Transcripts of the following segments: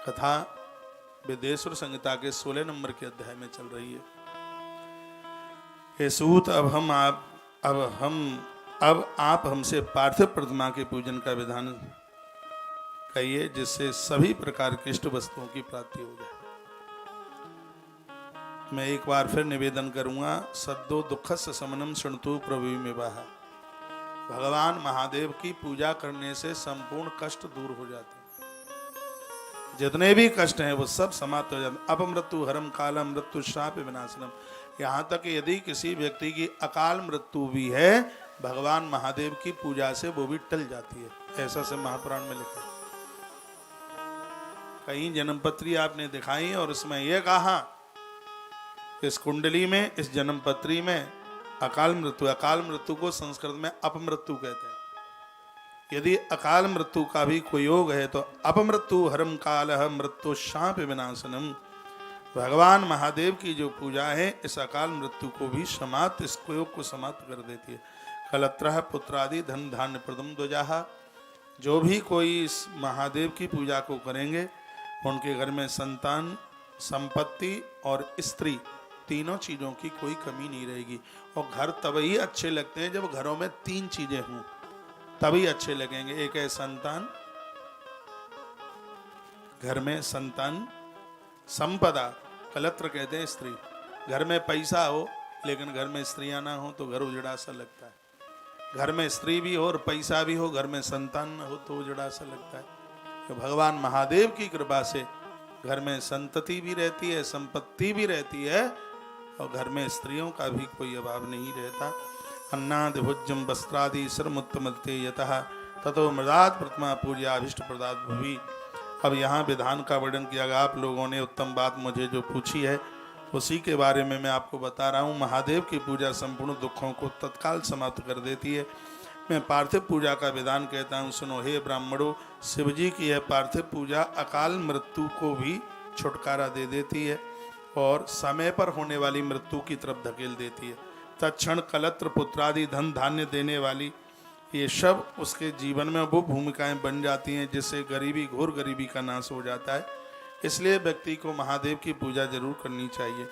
कथा वेदेश्वर संहिता के 16 नंबर के अध्याय में चल रही है। हे सूत, अब आप हमसे पार्थिव प्रतिमा के पूजन का विधान कहिए, जिससे सभी प्रकार की इष्ट वस्तुओं की प्राप्ति हो जाए। मैं एक बार फिर निवेदन करूंगा, सद्दो दुखस्य समनम शृणुतु प्रभुमेवाह। भगवान महादेव की पूजा करने से संपूर्ण कष्ट दूर हो जाते हैं। जितने भी कष्ट हैं वो सब समाप्त हो जाते हैं। अपमृत्यु हरम कालम मृत्यु शाप विनाशनम। यहाँ तक यदि किसी व्यक्ति की अकाल मृत्यु भी है, भगवान महादेव की पूजा से वो भी टल जाती है। ऐसा से महापुराण में लिखा है। कई जन्मपत्री आपने दिखाई और उसमें यह कहा, इस कुंडली में, इस जन्मपत्री में अकाल मृत्यु को संस्कृत में अपमृत्यु कहते हैं। यदि अकाल मृत्यु का भी कोई योग है तो अपमृत्यु हरम कालह मृत्यु शाप विनाशनम। भगवान महादेव की जो पूजा है इस अकाल मृत्यु को भी समाप्त, इस योग को समाप्त कर देती है। कलत्रः पुत्रादि धन धान्य प्रदम ध्वजाः। जो भी कोई इस महादेव की पूजा को करेंगे उनके घर में संतान, संपत्ति और स्त्री, तीनों चीजों की कोई कमी नहीं रहेगी। और घर तभी अच्छे लगते हैं जब घरों में तीन चीजें हों, तभी अच्छे लगेंगे। एक है संतान, घर में संतान, संपदा, कलत्र कहते हैं स्त्री। घर में पैसा हो लेकिन घर में स्त्रियां ना हो तो घर उजड़ा सा लगता है। घर में स्त्री भी हो और पैसा भी हो, घर में संतान न हो तो उजड़ा सा लगता है। तो भगवान महादेव की कृपा से घर में संतति भी रहती है, संपत्ति भी रहती है और घर में स्त्रियों का भी कोई अभाव नहीं रहता। अन्नादि भुज्यम वस्त्रादि सर्वमुत्तमते यतः ततो मृदात् प्रतिमा पूजा अभिष्ट प्रदात भुवि। अब यहाँ विधान का वर्णन किया गया। आप लोगों ने उत्तम बात मुझे जो पूछी है उसी के बारे में मैं आपको बता रहा हूँ। महादेव की पूजा संपूर्ण दुखों को तत्काल समाप्त कर देती है। मैं पार्थिव पूजा का विधान कहता हूँ, सुनो हे ब्राह्मणों, शिवजी की यह पार्थिव पूजा अकाल मृत्यु को भी छुटकारा दे देती है और समय पर होने वाली मृत्यु की तरफ धकेल देती है। तत्क्षण कलत्र पुत्रादि धन धान्य देने वाली ये सब उसके जीवन में वो भूमिकाएं बन जाती हैं जिससे गरीबी, घोर गरीबी का नाश हो जाता है। इसलिए व्यक्ति को महादेव की पूजा जरूर करनी चाहिए।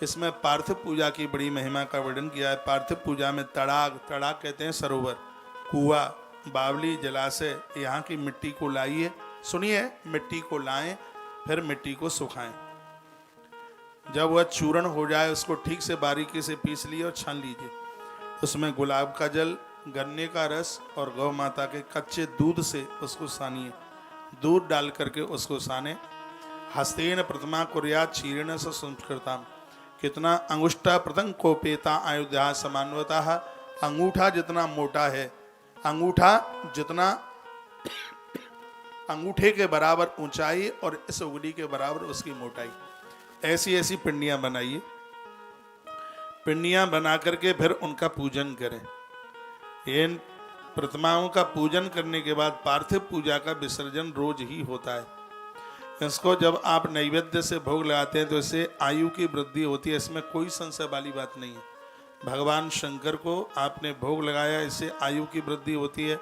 इसमें पार्थिव पूजा की बड़ी महिमा का वर्णन किया है। पार्थिव पूजा में तड़ाग कहते हैं सरोवर, कुआं, बावली, जलाशय, यहाँ की मिट्टी को लाइए, सुनिए, मिट्टी को लाएं, फिर मिट्टी को सुखाएं। जब वह चूर्ण हो जाए उसको ठीक से बारीकी से पीस लिए और छान लीजिए। उसमें गुलाब का जल, गन्ने का रस और गौ माता के कच्चे दूध से उसको सानिए। दूध डाल करके उसको साने। हस्तेन प्रतिमा कुर्यात् क्षीरेण स संस्कृताम। कितना अंगुष्ठा प्रतंग कोपेता अयोध्या समान्वतः। अंगूठा जितना मोटा है, अंगूठा जितना अंगूठे के बराबर ऊंचाई और इस उंगली के बराबर उसकी मोटाई, ऐसी ऐसी पिंडियां बनाइए। पिंडियां बना करके फिर उनका पूजन करें। इन प्रतिमाओं का पूजन करने के बाद पार्थिव पूजा का विसर्जन रोज ही होता है। इसको जब आप नैवेद्य से भोग लगाते हैं तो इससे आयु की वृद्धि होती है, इसमें कोई संशय वाली बात नहीं है। भगवान शंकर को आपने भोग लगाया, इससे आयु की वृद्धि होती है।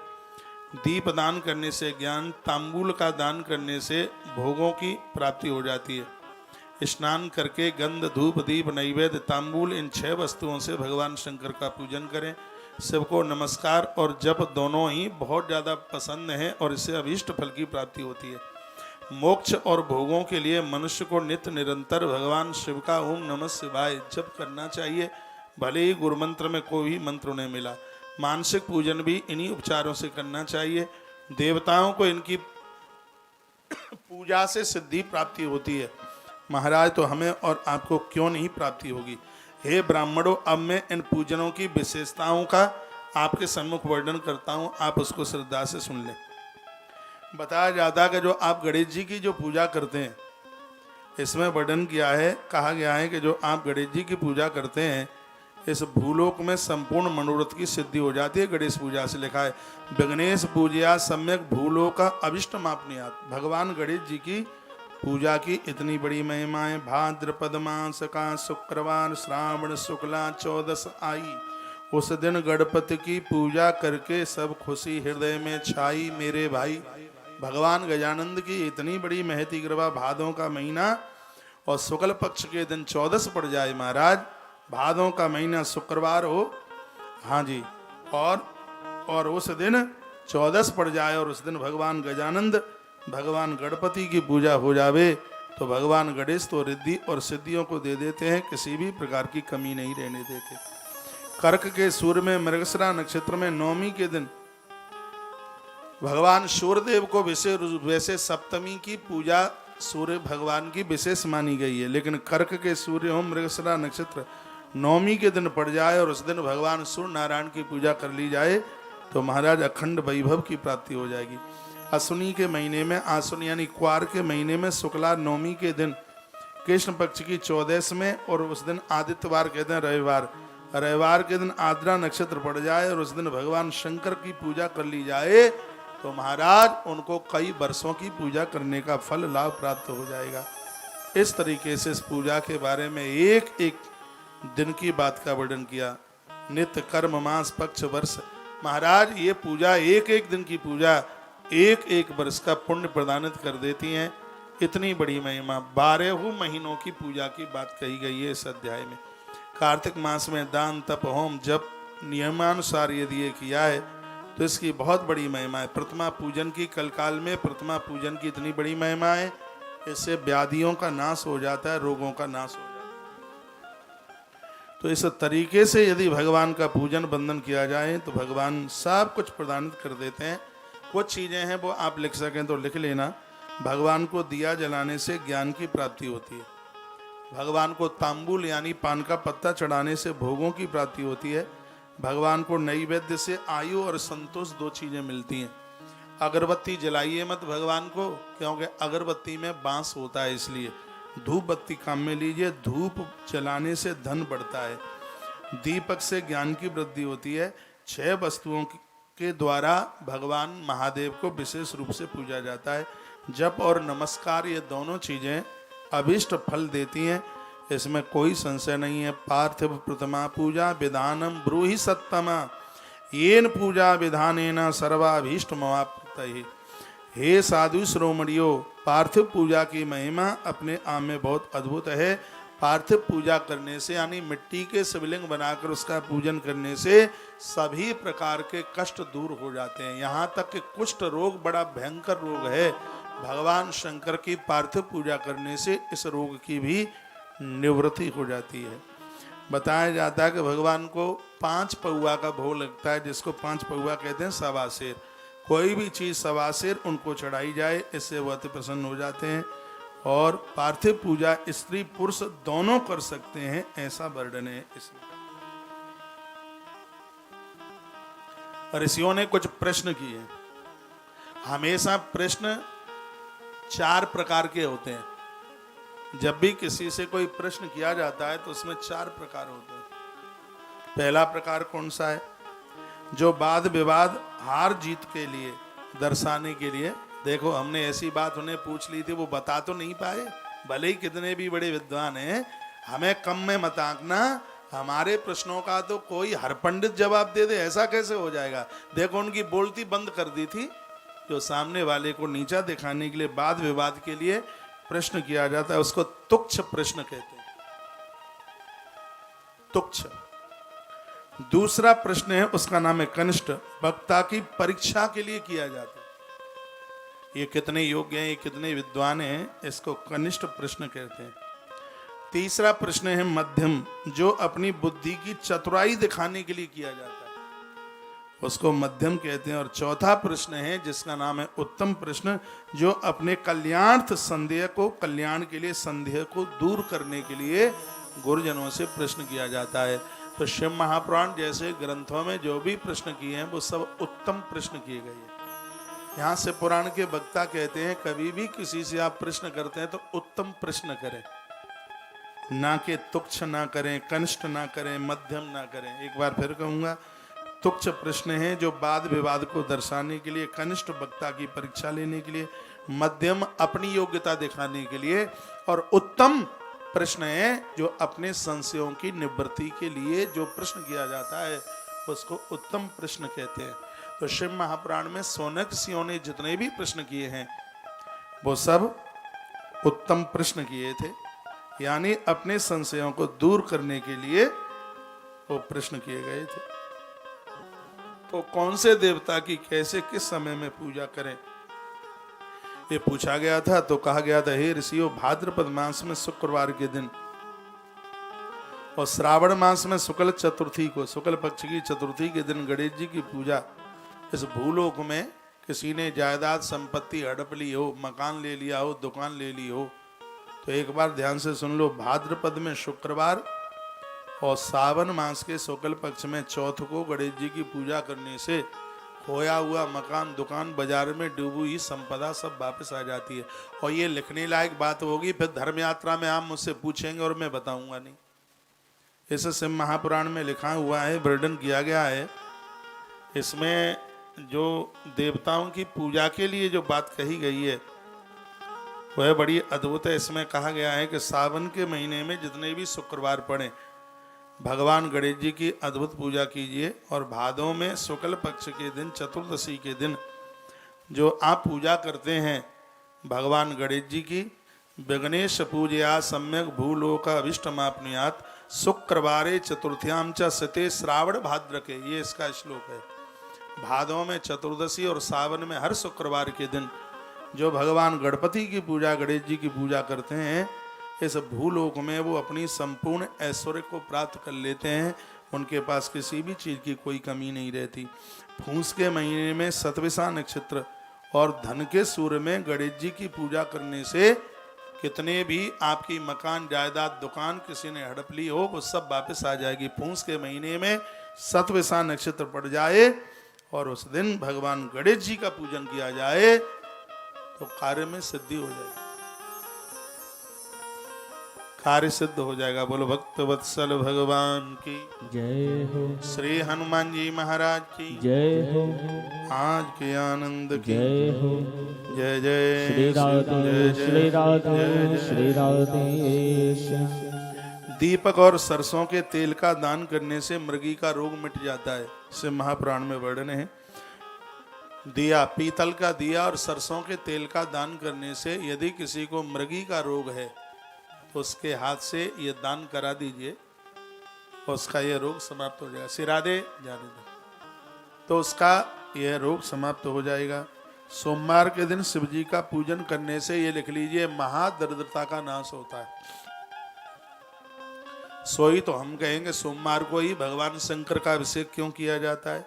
दीप दान करने से ज्ञान, तांबूल का दान करने से भोगों की प्राप्ति हो जाती है। स्नान करके गंध, धूप, दीप, नैवेद्य, तांबूल, इन 6 वस्तुओं से भगवान शंकर का पूजन करें। शिव को नमस्कार और जप दोनों ही बहुत ज़्यादा पसंद है और इससे अभीष्ट फल की प्राप्ति होती है। मोक्ष और भोगों के लिए मनुष्य को नित्य निरंतर भगवान शिव का ओम नमः शिवाय जप करना चाहिए, भले ही गुरु मंत्र में कोई भी मंत्र उन्हें मिला। मानसिक पूजन भी इन्हीं उपचारों से करना चाहिए। देवताओं को इनकी पूजा से सिद्धि प्राप्ति होती है। महाराज, तो हमें और आपको क्यों नहीं प्राप्ति होगी? हे ब्राह्मणों, अब मैं इन पूजनों की विशेषताओं का आपके सम्मुख वर्णन करता हूँ, आप उसको श्रद्धा से सुन लें। बताया जाता है कि जो आप गणेश जी की जो पूजा करते हैं, इसमें वर्णन किया है, कहा गया है कि जो आप गणेश जी की पूजा करते हैं इस भूलोक में संपूर्ण मनोरथ की सिद्धि हो जाती है। गणेश पूजा से लिखा है, विघ्नेश पूजया सम्यक भूलोक अभिष्ट मापनीयात्। भगवान गणेश जी की पूजा की इतनी बड़ी महिमाएं। भाद्रपद मास का शुक्रवार श्रावण शुक्ला 14 आई, उस दिन गणपति की पूजा करके सब खुशी हृदय में छाई। मेरे भाई, भगवान गजानंद की इतनी बड़ी महती कृपा, भादों का महीना और शुक्ल पक्ष के दिन 14 पड़ जाए महाराज, भादों का महीना शुक्रवार हो, हाँ जी, और उस दिन 14 पड़ जाए और उस दिन भगवान गजानंद, भगवान गणपति की पूजा हो जावे तो भगवान गणेश तो रिद्धि और सिद्धियों को दे देते हैं, किसी भी प्रकार की कमी नहीं रहने देते। कर्क के सूर्य में मृगशिरा नक्षत्र में नवमी के दिन भगवान सूर्यदेव को विशेष, वैसे सप्तमी की पूजा सूर्य भगवान की विशेष मानी गई है, लेकिन कर्क के सूर्य हो मृगशिरा नक्षत्र नवमी के दिन पड़ जाए और उस दिन भगवान सूर्य नारायण की पूजा कर ली जाए तो महाराज अखंड वैभव की प्राप्ति हो जाएगी। अश्विनी के महीने में, आश्विन यानी क्वार के महीने में शुक्ला नवमी के दिन कृष्ण पक्ष की 14 में और उस दिन आदित्यवार के दिन रविवार के दिन आद्रा नक्षत्र पड़ जाए और उस दिन भगवान शंकर की पूजा कर ली जाए तो महाराज उनको कई वर्षों की पूजा करने का फल लाभ प्राप्त हो जाएगा। इस तरीके से इस पूजा के बारे में एक एक दिन की बात का वर्णन किया। नित्य कर्म मास पक्ष वर्ष, महाराज ये पूजा एक एक दिन की पूजा एक एक वर्ष का पुण्य प्रदानित कर देती हैं। इतनी बड़ी महिमा, 12 महीनों की पूजा की बात कही गई है इस अध्याय में। कार्तिक मास में दान तप होम जब नियमानुसार यदि ये किया है तो इसकी बहुत बड़ी महिमा है। प्रतिमा पूजन की, कल काल में प्रतिमा पूजन की इतनी बड़ी महिमा है, इससे व्याधियों का नाश हो जाता है, रोगों का नाश हो जाता है। तो इस तरीके से यदि भगवान का पूजन बंदन किया जाए तो भगवान सब कुछ प्रदान कर देते हैं। कुछ चीज़ें हैं वो आप लिख सकें तो लिख लेना। भगवान को दिया जलाने से ज्ञान की प्राप्ति होती है, भगवान को तांबुल यानी पान का पत्ता चढ़ाने से भोगों की प्राप्ति होती है, भगवान को नैवेद्य से आयु और संतोष 2 चीजें मिलती हैं। अगरबत्ती जलाइए मत भगवान को, क्योंकि अगरबत्ती में बांस होता है, इसलिए धूप बत्ती काम में लीजिए। धूप जलाने से धन बढ़ता है, दीपक से ज्ञान की वृद्धि होती है। 6 वस्तुओं के द्वारा भगवान महादेव को विशेष रूप से पूजा जाता है। जप और नमस्कार ये दोनों चीजें अभिष्ट फल देती हैं, इसमें कोई संशय नहीं है। पार्थिव प्रथमा पूजा विधानम ब्रूहि सत्तमा येन पूजा विधानेन सर्वाभीष्ट मवाप्तये। हे साधु श्रोमणियों, पार्थिव पूजा की महिमा अपने आप में बहुत अद्भुत है। पार्थिव पूजा करने से यानी मिट्टी के शिवलिंग बनाकर उसका पूजन करने से सभी प्रकार के कष्ट दूर हो जाते हैं। यहाँ तक कि कुष्ठ रोग बड़ा भयंकर रोग है, भगवान शंकर की पार्थिव पूजा करने से इस रोग की भी निवृत्ति हो जाती है। बताया जाता है कि भगवान को 5 पौआ का भोग लगता है, जिसको 5 पौआ कहते हैं, सवा सेर। कोई भी चीज़ सवा सेर उनको चढ़ाई जाए, इससे वो अति प्रसन्न हो जाते हैं। और पार्थिव पूजा स्त्री पुरुष दोनों कर सकते हैं, ऐसा वर्णन है इसमें। ऋषियों ने कुछ प्रश्न किए। हमेशा प्रश्न 4 प्रकार के होते हैं। जब भी किसी से कोई प्रश्न किया जाता है तो उसमें 4 प्रकार होते हैं। पहला प्रकार कौन सा है? जो वाद विवाद हार जीत के लिए दर्शाने के लिए, देखो हमने ऐसी बात उन्हें पूछ ली थी, वो बता तो नहीं पाए, भले ही कितने भी बड़े विद्वान हैं, हमें कम में मत आंकना। हमारे प्रश्नों का तो कोई हर पंडित जवाब दे दे, ऐसा कैसे हो जाएगा। देखो उनकी बोलती बंद कर दी थी। जो सामने वाले को नीचा दिखाने के लिए वाद विवाद के लिए प्रश्न किया जाता है, उसको तुच्छ प्रश्न कहते हैं, तुच्छ। दूसरा प्रश्न है, उसका नाम है कनिष्ठ, वक्ता की परीक्षा के लिए किया जाता है। ये कितने योग्य हैं, ये कितने विद्वान हैं, इसको कनिष्ठ प्रश्न कहते हैं। तीसरा प्रश्न है मध्यम, जो अपनी बुद्धि की चतुराई दिखाने के लिए किया जाता है, उसको मध्यम कहते हैं। और चौथा प्रश्न है जिसका नाम है उत्तम प्रश्न, जो अपने कल्याणार्थ संदेह को, कल्याण के लिए संदेह को दूर करने के लिए गुरुजनों से प्रश्न किया जाता है। तो शिव महापुराण जैसे ग्रंथों में जो भी प्रश्न किए हैं वो सब उत्तम प्रश्न किए गए हैं। यहाँ से पुराण के वक्ता कहते हैं, कभी भी किसी से आप प्रश्न करते हैं तो उत्तम प्रश्न करें, ना कि तुच्छ ना करें, कनिष्ठ ना करें, मध्यम ना करें। एक बार फिर कहूँगा, तुच्छ प्रश्न है जो वाद विवाद को दर्शाने के लिए, कनिष्ठ वक्ता की परीक्षा लेने के लिए, मध्यम अपनी योग्यता दिखाने के लिए, और उत्तम प्रश्न है जो अपने संशयों की निवृत्ति के लिए जो प्रश्न किया जाता है उसको उत्तम प्रश्न कहते हैं। तो शिव महापुराण में सौनक ऋषियों ने जितने भी प्रश्न किए हैं वो सब उत्तम प्रश्न किए थे, यानी अपने संशयों को दूर करने के लिए वो प्रश्न किए गए थे। तो कौन से देवता की कैसे किस समय में पूजा करें ये पूछा गया था। तो कहा गया था, हे ऋषियों, भाद्रपद मास में शुक्रवार के दिन और श्रावण मास में शुक्ल चतुर्थी को, शुक्ल पक्ष की चतुर्थी के दिन गणेश जी की पूजा। इस भूलोक में किसी ने जायदाद संपत्ति हड़प ली हो, मकान ले लिया हो, दुकान ले ली हो, तो एक बार ध्यान से सुन लो, भाद्रपद में शुक्रवार और सावन मास के शुक्ल पक्ष में चौथ को गणेश जी की पूजा करने से खोया हुआ मकान, दुकान, बाजार में डूबी हुई संपदा सब वापस आ जाती है। और ये लिखने लायक बात होगी, फिर धर्म यात्रा में आप मुझसे पूछेंगे और मैं बताऊंगा नहीं। इसे शिव महापुराण में लिखा हुआ है, वर्णन किया गया है। इसमें जो देवताओं की पूजा के लिए जो बात कही गई है वह बड़ी अद्भुत है। इसमें कहा गया है कि सावन के महीने में जितने भी शुक्रवार पड़े भगवान गणेश जी की अद्भुत पूजा कीजिए, और भादों में शुक्ल पक्ष के दिन चतुर्दशी के दिन जो आप पूजा करते हैं भगवान गणेश जी की, विघ्नेश पूजया सम्यक भूलोक अभिष्टमाप्नुयात् शुक्रवारे चतुर्थ्याम च सते श्रावण भाद्रके, ये इसका श्लोक है। भादों में चतुर्दशी और सावन में हर शुक्रवार के दिन जो भगवान गणपति की पूजा, गणेश जी की पूजा करते हैं, इस भूलोक में वो अपनी संपूर्ण ऐश्वर्य को प्राप्त कर लेते हैं। उनके पास किसी भी चीज की कोई कमी नहीं रहती। फूस के महीने में सतविसा नक्षत्र और धन के सूर्य में गणेश जी की पूजा करने से कितने भी आपकी मकान, जायदाद, दुकान किसी ने हड़प ली हो वो सब वापस आ जाएगी। फूस के महीने में सतविसा नक्षत्र पड़ जाए और उस दिन भगवान गणेश जी का पूजन किया जाए तो कार्य में सिद्धि हो जाएगी, कार्य सिद्ध हो जाएगा। बोलो भक्त वत्सल भगवान की जय हो, श्री हनुमान जी महाराज की जय हो, आज के आनंद की जय हो। जय जय श्री राधे, जय जय श्री राधे, जय जय। श्री राधे। दीपक और सरसों के तेल का दान करने से मृगी का रोग मिट जाता है, इसे महापुराण में वर्णन है। दिया, पीतल का दिया और सरसों के तेल का दान करने से यदि किसी को मृगी का रोग है तो उसके हाथ से ये दान करा दीजिए, उसका यह रोग समाप्त हो जाएगा। सिरादे जाने दो तो उसका यह रोग समाप्त हो जाएगा। सोमवार के दिन शिव जी का पूजन करने से ये लिख लीजिए, महादरिद्रता का नाश होता है। सोई तो हम कहेंगे सोमवार को ही भगवान शंकर का अभिषेक क्यों किया जाता है,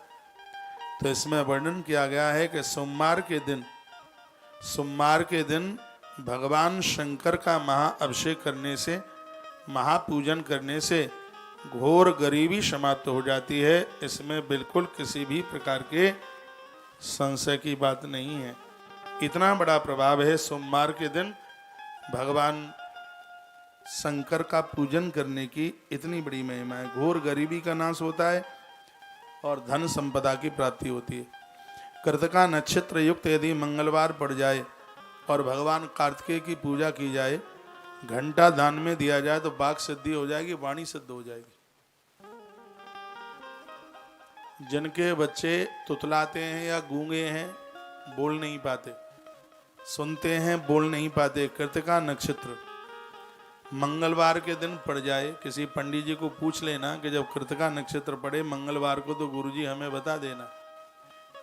तो इसमें वर्णन किया गया है कि सोमवार के दिन भगवान शंकर का महाअभिषेक करने से, महापूजन करने से घोर गरीबी समाप्त हो जाती है। इसमें बिल्कुल किसी भी प्रकार के संशय की बात नहीं है। इतना बड़ा प्रभाव है सोमवार के दिन भगवान शंकर का पूजन करने की, इतनी बड़ी महिमा है। घोर गरीबी का नाश होता है और धन संपदा की प्राप्ति होती है। कृतिका नक्षत्र युक्त यदि मंगलवार पड़ जाए और भगवान कार्तिकेय की पूजा की जाए, घंटा दान में दिया जाए तो वाक सिद्धि हो जाएगी, वाणी सिद्ध हो जाएगी। जिनके बच्चे तुतलाते हैं या गूंगे हैं, बोल नहीं पाते, सुनते हैं बोल नहीं पाते, कृतिका नक्षत्र मंगलवार के दिन पड़ जाए, किसी पंडित जी को पूछ लेना कि जब कृतिका नक्षत्र पड़े मंगलवार को तो गुरुजी हमें बता देना।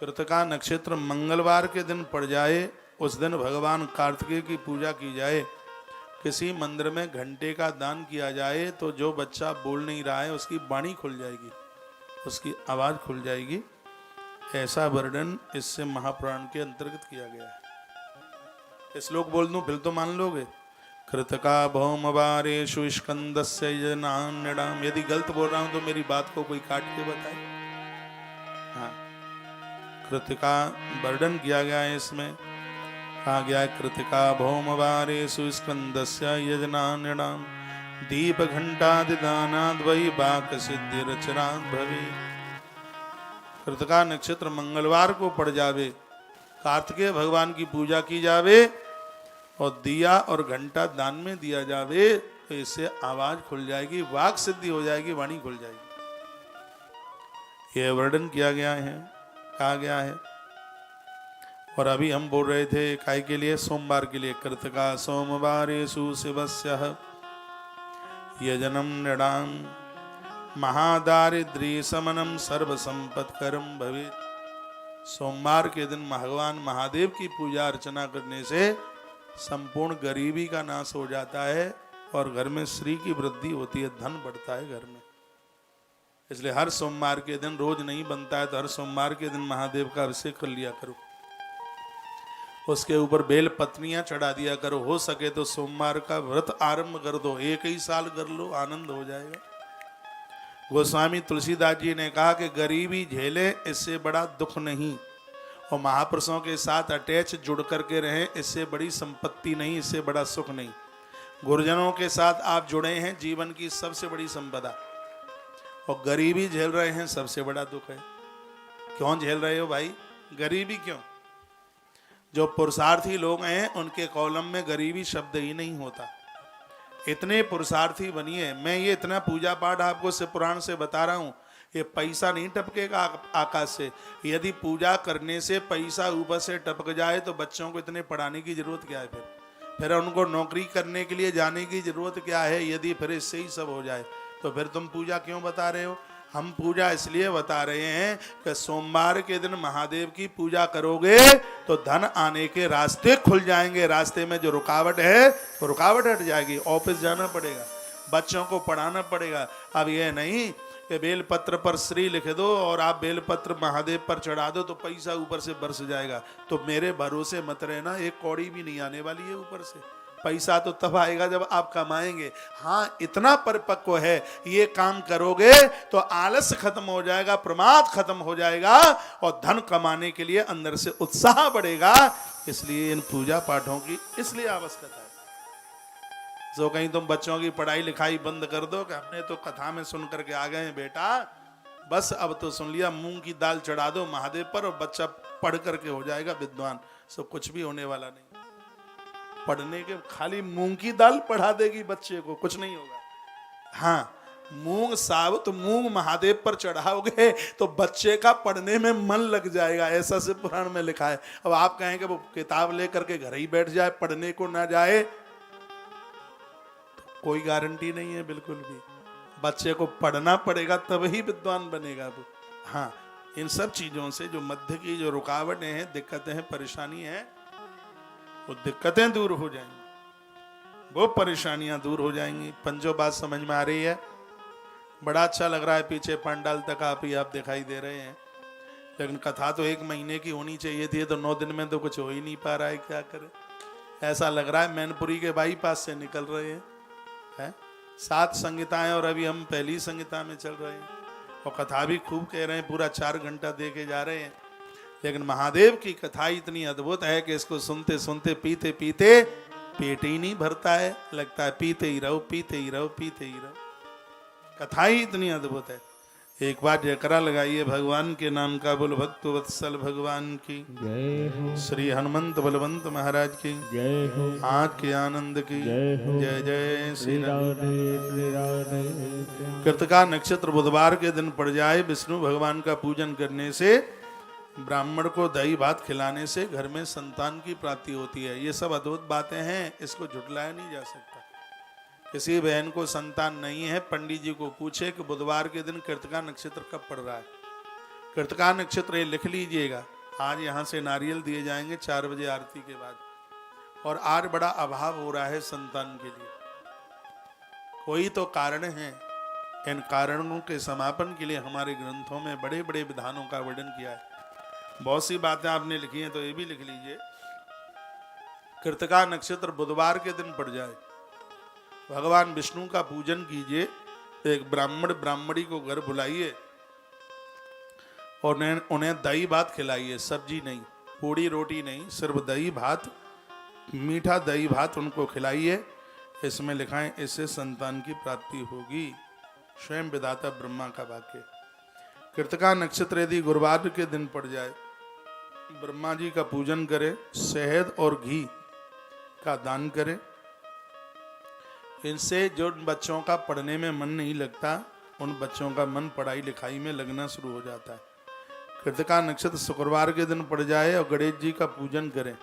कृतिका नक्षत्र मंगलवार के दिन पड़ जाए, उस दिन भगवान कार्तिकेय की पूजा की जाए, किसी मंदिर में घंटे का दान किया जाए तो जो बच्चा बोल नहीं रहा है उसकी वाणी खुल जाएगी, उसकी आवाज खुल जाएगी। ऐसा वर्णन इससे महापुराण के अंतर्गत किया गया है। श्लोक बोल दूं फिर तो मान लोगे। कृतिका भौमवारेषु स्कंदस्य यजनान्यडाम। यदि गलत बोल रहा हूं तो मेरी बात को कोई काट के बताए। हाँ, कृतिका वर्णन किया गया है, इसमें कहा गया है कृतिका भौमवारेषु स्कंदस्य यजनान्यडाम दीप घंटादिदानाद् वै वाक् सिद्धिरचनाद् भवे। कृतिका नक्षत्र मंगलवार को पड़ जावे, कार्तिकेय भगवान की पूजा की जावे और दिया और घंटा दान में दिया जावे तो इससे आवाज खुल जाएगी, वाक सिद्धि हो जाएगी, वाणी खुल जाएगी। यह वर्णन किया गया है। कहा गया है। और अभी हम बोल रहे थे काय के लिए, सोमवार के लिए, कृतका सोमवारेषु शिवस्यः यजनम नृणाम महादारिद्र्य समनम सर्व संपत्करम भवेत्। सोमवार के दिन भगवान महादेव की पूजा अर्चना करने से संपूर्ण गरीबी का नाश हो जाता है और घर में श्री की वृद्धि होती है, धन बढ़ता है घर में। इसलिए हर सोमवार के दिन, रोज नहीं बनता है तो हर सोमवार के दिन महादेव का अभिषेक कर लिया करो, उसके ऊपर बेल पत्नियां चढ़ा दिया करो। हो सके तो सोमवार का व्रत आरंभ कर दो, एक ही साल कर लो, आनंद हो जाएगा। गोस्वामी तुलसीदास जी ने कहा कि गरीबी झेले इससे बड़ा दुख नहीं, और महापुरुषों के साथ अटैच जुड़ करके रहें इससे बड़ी संपत्ति नहीं, इससे बड़ा सुख नहीं। गुरुजनों के साथ आप जुड़े हैं, जीवन की सबसे बड़ी संपदा, और गरीबी झेल रहे हैं सबसे बड़ा दुख है। क्यों झेल रहे हो भाई गरीबी, क्यों? जो पुरुषार्थी लोग हैं उनके कॉलम में गरीबी शब्द ही नहीं होता। इतने पुरुषार्थी बनिए। मैं ये इतना पूजा पाठ आपको शिव पुराण से बता रहा हूँ, ये पैसा नहीं टपकेगा आकाश से। यदि पूजा करने से पैसा ऊपर से टपक जाए तो बच्चों को इतने पढ़ाने की जरूरत क्या है? फिर उनको नौकरी करने के लिए जाने की जरूरत क्या है? यदि फिर इससे ही सब हो जाए तो फिर तुम पूजा क्यों बता रहे हो? हम पूजा इसलिए बता रहे हैं कि सोमवार के दिन महादेव की पूजा करोगे तो धन आने के रास्ते खुल जाएंगे। रास्ते में जो रुकावट है वो रुकावट हट जाएगी। ऑफिस जाना पड़ेगा, बच्चों को पढ़ाना पड़ेगा। अब ये नहीं कि बेलपत्र पर श्री लिख दो और आप बेलपत्र महादेव पर चढ़ा दो तो पैसा ऊपर से बरस जाएगा। तो मेरे भरोसे मत रहना, एक कौड़ी भी नहीं आने वाली है ऊपर से। पैसा तो तब आएगा जब आप कमाएंगे। हाँ, इतना परिपक्व है, ये काम करोगे तो आलस खत्म हो जाएगा, प्रमाद खत्म हो जाएगा और धन कमाने के लिए अंदर से उत्साह बढ़ेगा। इसलिए इन पूजा पाठों की इसलिए आवश्यकता है। जो कहीं तुम बच्चों की पढ़ाई लिखाई बंद कर दो कि हमने तो कथा में सुन करके आ गए हैं बेटा, बस अब तो सुन लिया, मूंग की दाल चढ़ा दो महादेव पर और बच्चा पढ़ करके हो जाएगा विद्वान। सो कुछ भी होने वाला नहीं। पढ़ने के खाली मूंग की दाल पढ़ा देगी बच्चे को, कुछ नहीं होगा। हाँ, मूंग साबुत तो मूंग महादेव पर चढ़ाओगे तो बच्चे का पढ़ने में मन लग जाएगा, ऐसा से पुराण में लिखा है। अब आप कहें कि वो किताब लेकर के घर ही बैठ जाए, पढ़ने को ना जाए, तो कोई गारंटी नहीं है बिल्कुल भी। बच्चे को पढ़ना पड़ेगा तब ही विद्वान बनेगा वो। हाँ, इन सब चीजों से जो मध्य की जो रुकावटें हैं, दिक्कतें हैं, परेशानी है, वो दिक्कतें दूर हो जाएंगी, वो परेशानियां दूर हो जाएंगी। पंचों बात समझ में आ रही है? बड़ा अच्छा लग रहा है, पीछे पंडाल तक आप दिखाई दे रहे हैं, लेकिन कथा तो 1 महीने की होनी चाहिए थी, तो 9 दिन में तो कुछ हो ही नहीं पा रहा है। क्या करें? ऐसा लग रहा है मैनपुरी के बाईपास से निकल रहे हैं। 7 संगीताएं और अभी हम पहली संगीता में चल रहे हैं, और कथा भी खूब कह रहे हैं, पूरा 4 घंटा देके जा रहे हैं। लेकिन महादेव की कथा इतनी अद्भुत है कि इसको सुनते सुनते पीते पीते पेट ही नहीं भरता है, लगता है पीते ही रहो, पीते ही रहो, पीते ही रहो। कथा ही इतनी अद्भुत है। एक बार जयकारा लगाइए भगवान के नाम का। बोल भक्त वत्सल भगवान की जय हो, श्री हनुमंत बलवंत महाराज की जय हो, आँख के आनंद की जय हो, जय जय श्री श्री राम। राधे श्री राधे। कृतिका नक्षत्र बुधवार के दिन पड़ जाए, विष्णु भगवान का पूजन करने से, ब्राह्मण को दही भात खिलाने से घर में संतान की प्राप्ति होती है। ये सब अद्भुत बातें हैं, इसको झुटलाया नहीं जा सकता। किसी बहन को संतान नहीं है, पंडित जी को पूछे कि बुधवार के दिन कृतिका नक्षत्र कब पड़ रहा है। कृतिका नक्षत्र लिख लीजिएगा, आज यहाँ से नारियल दिए जाएंगे 4 बजे आरती के बाद। और आज बड़ा अभाव हो रहा है संतान के लिए, कोई तो कारण है। इन कारणों के समापन के लिए हमारे ग्रंथों में बड़े बड़े विधानों का वर्णन किया है। बहुत सी बातें आपने लिखी हैं, तो ये भी लिख लीजिए। कृतिका नक्षत्र बुधवार के दिन पड़ जाए, भगवान विष्णु का पूजन कीजिए, तो एक ब्राह्मण ब्राह्मणी को घर बुलाइए और उन्हें दही भात खिलाइए। सब्जी नहीं, पूड़ी रोटी नहीं, सिर्फ दही भात, मीठा दही भात उनको खिलाइए। इसमें लिखा है इससे संतान की प्राप्ति होगी। स्वयं विधाता ब्रह्मा का वाक्य। कृतिका नक्षत्र यदि गुरुवार के दिन पड़ जाए, ब्रह्मा जी का पूजन करें, शहद और घी का दान करें। इनसे जो बच्चों का पढ़ने में मन नहीं लगता, उन बच्चों का मन पढ़ाई लिखाई में लगना शुरू हो जाता है। कृतिका नक्षत्र शुक्रवार के दिन पड़ जाए और गणेश जी का पूजन करें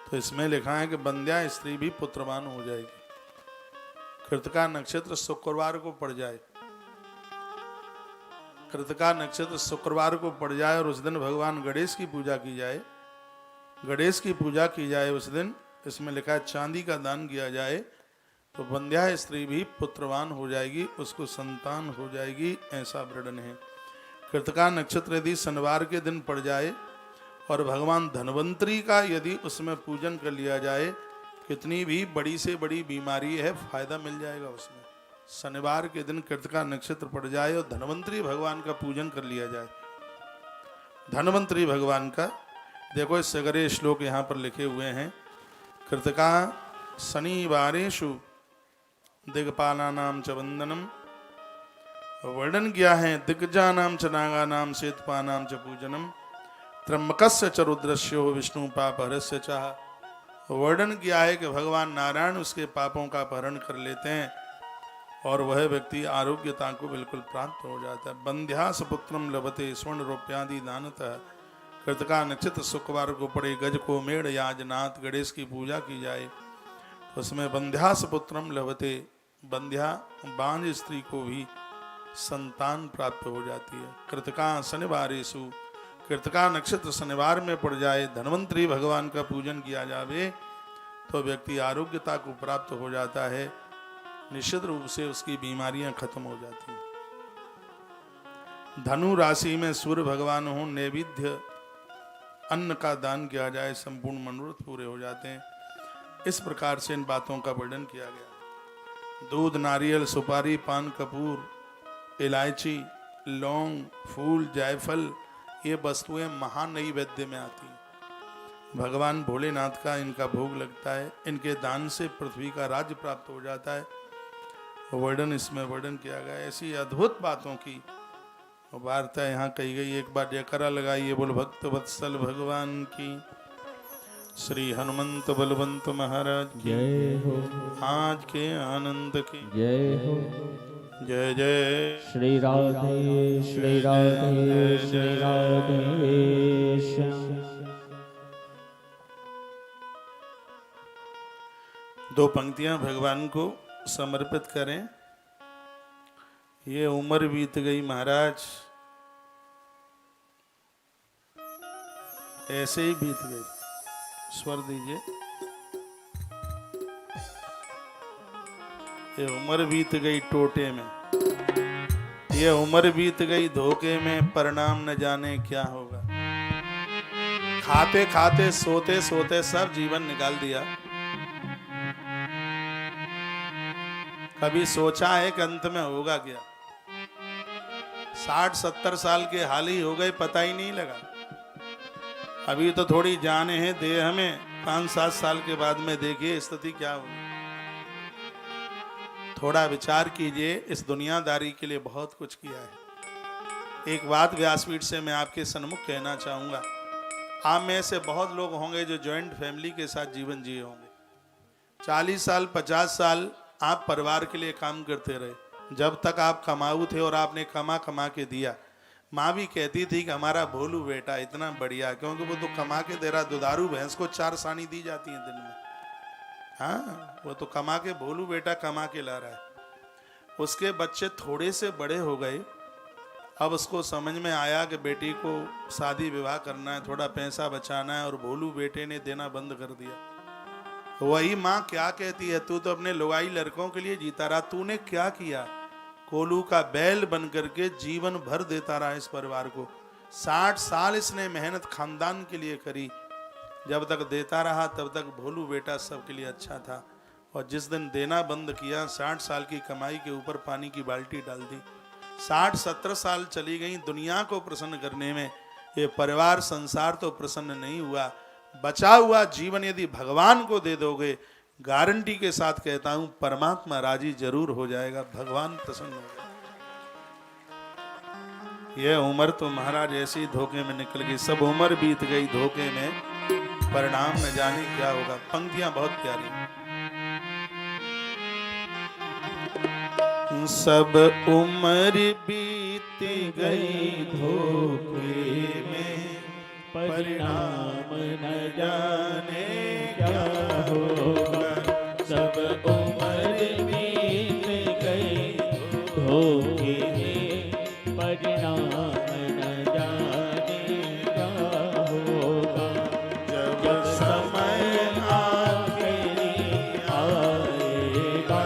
तो इसमें लिखा है कि बंध्या स्त्री भी पुत्रवान हो जाएगी। कृतिका नक्षत्र शुक्रवार को पड़ जाए, कृतिका नक्षत्र शुक्रवार को पड़ जाए और उस दिन भगवान गणेश की पूजा की जाए, गणेश की पूजा की जाए उस दिन, इसमें लिखा है चांदी का दान किया जाए तो बंध्या स्त्री भी पुत्रवान हो जाएगी, उसको संतान हो जाएगी, ऐसा वर्णन है। कृतिका नक्षत्र यदि शनिवार के दिन पड़ जाए और भगवान धन्वंतरी का यदि उसमें पूजन कर लिया जाए, कितनी भी बड़ी से बड़ी बीमारी है फायदा मिल जाएगा उसमें। शनिवार के दिन कृतिका नक्षत्र पड़ जाए और धन्वंतरी भगवान का पूजन कर लिया जाए, धन्वंतरी भगवान का। देखो इस सगरे श्लोक यहाँ पर लिखे हुए हैं। कृतिका शनिवारेषु दिग्पालानां च वंदनम, वर्णन किया है दिग्गजानां च नागानां शेतपानां च पूजनम, त्र्यंबकस्य च रुद्रस्यो विष्णु पापहरस्य च। वर्णन किया है कि भगवान नारायण उसके पापों का अपहरण कर लेते हैं और वह व्यक्ति आरोग्यता को बिल्कुल प्राप्त हो जाता है। बंध्यास पुत्रम लभते स्वर्ण रूप्यादि दानतः। कृतिका नक्षत्र शुक्रवार को पड़े, गज को मेढ़ याजनाथ गणेश की पूजा की जाए तो उसमें बंध्यास पुत्रम लभते, बंध्या बांझ स्त्री को भी संतान प्राप्त हो जाती है। कृतिका शनिवारेषु, कृतिका नक्षत्र शनिवार में पड़ जाए, धन्वंतरी भगवान का पूजन किया जावे तो व्यक्ति आरोग्यता को प्राप्त हो जाता है, निश्चित रूप से उसकी बीमारियां खत्म हो जाती हैं। धनु राशि में सूर्य भगवान हो, नैवेद्य अन्न का दान किया जाए, संपूर्ण मनोरथ पूरे हो जाते हैं। इस प्रकार से इन बातों का वर्णन किया गया। दूध, नारियल, सुपारी, पान, कपूर, इलायची, लौंग, फूल, जायफल, ये वस्तुएं महानैवेद्य में आती हैं। भगवान भोलेनाथ का इनका भोग लगता है, इनके दान से पृथ्वी का राज्य प्राप्त हो जाता है। वर्णन इसमें वर्णन किया गया। ऐसी अद्भुत बातों की वार्ता यहाँ कही गई। एक बार जयकारा लगाइए, बोल भक्त वत्सल भगवान की। श्री हनुमंत बलवंत महाराज की जय हो, आज के आनंद की जय हो। जय जय श्री राधे श्री राधे श्री राधे श्याम। दो पंक्तियां भगवान को समर्पित करें। ये उम्र बीत गई महाराज, ऐसे ही बीत गई। स्वर दीजिए। ये उम्र बीत गई टोटे में, ये उम्र बीत गई धोखे में, परिणाम न जाने क्या होगा। खाते खाते सोते सोते सब जीवन निकाल दिया। कभी सोचा है कि अंत में होगा क्या? 60-70 साल के हाल ही हो गए, पता ही नहीं लगा। अभी तो थोड़ी जाने हैं देह में, 5-7 साल के बाद में देखिए स्थिति क्या होगी। थोड़ा विचार कीजिए। इस दुनियादारी के लिए बहुत कुछ किया है। एक बात व्यासपीठ से मैं आपके सन्मुख कहना चाहूंगा। आप में से बहुत लोग होंगे जो जॉइंट फैमिली के साथ जीवन जिए होंगे। 40 साल 50 साल आप परिवार के लिए काम करते रहे। जब तक आप कमाऊ थे और आपने कमा कमा के दिया। माँ भी कहती थी कि हमारा भोलू बेटा इतना बढ़िया, क्योंकि वो तो कमा के दे रहा। दुधारू भैंस को 4 सानी दी जाती है दिन में। हाँ, वो तो कमा के, भोलू बेटा कमा के ला रहा है। उसके बच्चे थोड़े से बड़े हो गए। अब उसको समझ में आया कि बेटी को शादी विवाह करना है, थोड़ा पैसा बचाना है, और भोलू बेटे ने देना बंद कर दिया। वही माँ क्या कहती है, तू तो अपने लुगाई लड़कों के लिए जीता रहा, तूने क्या किया? कोलू का बैल बन करके जीवन भर देता रहा इस परिवार को। 60 साल इसने मेहनत खानदान के लिए करी। जब तक देता रहा तब तक भोलू बेटा सबके लिए अच्छा था, और जिस दिन देना बंद किया 60 साल की कमाई के ऊपर पानी की बाल्टी डाल दी। 60-70 साल चली गई दुनिया को प्रसन्न करने में। ये परिवार संसार तो प्रसन्न नहीं हुआ। बचा हुआ जीवन यदि भगवान को दे दोगे, गारंटी के साथ कहता हूं परमात्मा राजी जरूर हो जाएगा, भगवान प्रसन्न हो जाएगा। यह उम्र तो महाराज ऐसी धोखे में निकल गई। सब उम्र बीत गई धोखे में, परिणाम न जाने क्या होगा। पंक्तियां बहुत प्यारी। सब उम्र बीत गई धोखे में, परिणाम न जाने क्या होगा। सब उम्र बीत गई धोखे में, परिणाम न जाने क्या होगा। जब समय आखिरी आएगा,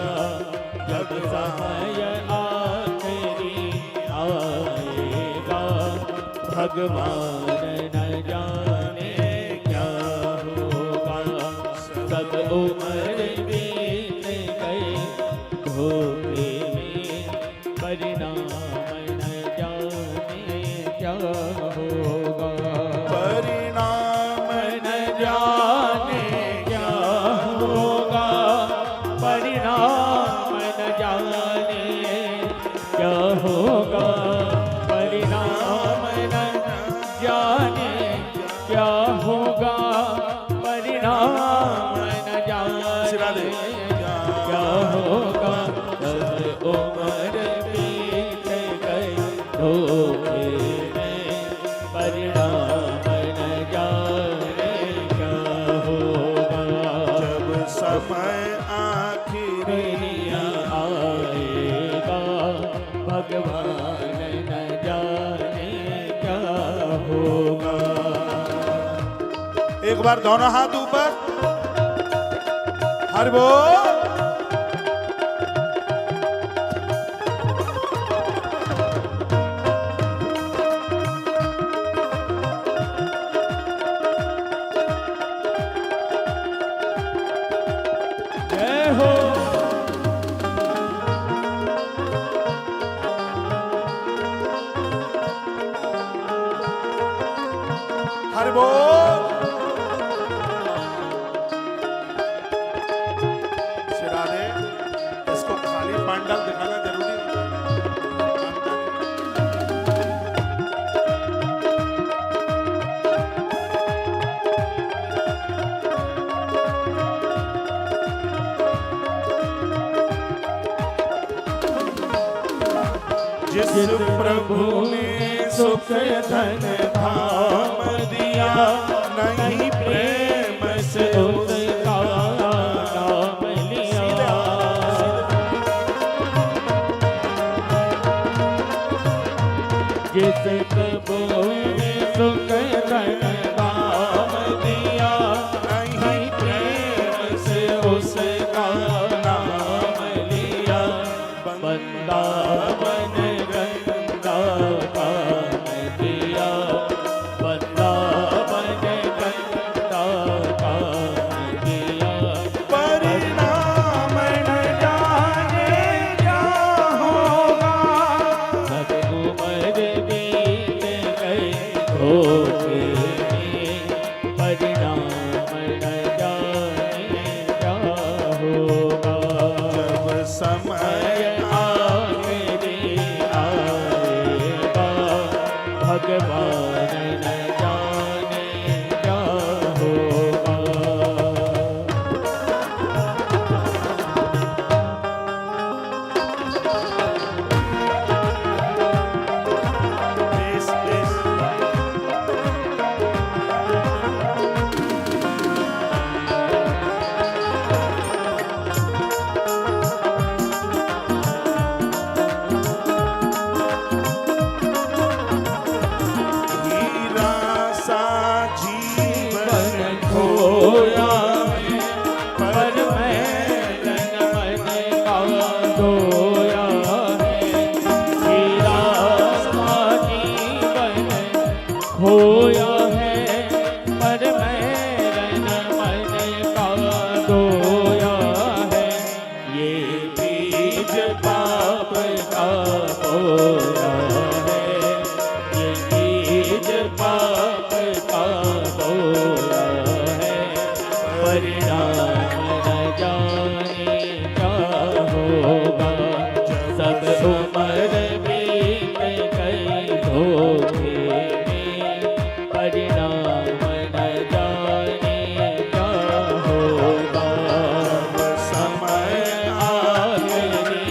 जब समय आखिरी आएगा, भगवान न जाने क्या होगा। सब उम्र बीत गई धोखे में, परिणाम न जाने क्या होगा। परिणाम न जाने क्या होगा, परिणाम न जाने क्या होगा। परिणाम न जाने क्या होगा, परिणाम न जाने क्या होगा। सब उम्र बीत गई धोखे में, परिणाम न जाने क्या होगा। जब समय आखिरी आएगा, भगवान न जाने क्या होगा। एक बार दोनों हाथ ऊपर, हरि बोल। जय हो। हरि बोल। सिरा दे, इसको खाली पांडल दिखाना जरूरी है। जिस प्रभु ने सुख धन धाम दिया, नहीं प्रेम से उसका नाम लिया। जिस प्रभु ने सुख धन धाम दिया, नहीं प्रेम से उसका नाम लिया। बंदा बन गंदा काम किया, बंदा बन गंदा काम किया। परिणाम न जाने क्या होगा। सब उम्र बीत गई धोखे में, परिणाम न जाने क्या होगा। जब समय आखिरी आएगा, भगवान न जाने क्या होगा। बेस बेस हीरा सा जीवन खोया है, पर मैलन मन का धोया है। हीरा सा जीवन खोया है, पर मैलन मन का धोया है। ये बीज पाप का बोया है, ये बीज पाप का बोया है। परिणाम न जाने क्या होगा। सब उम्र बीत गई धोखे में, परिणाम न जाने क्या होगा। समय आखिरी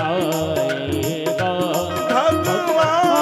आएगा, भगवान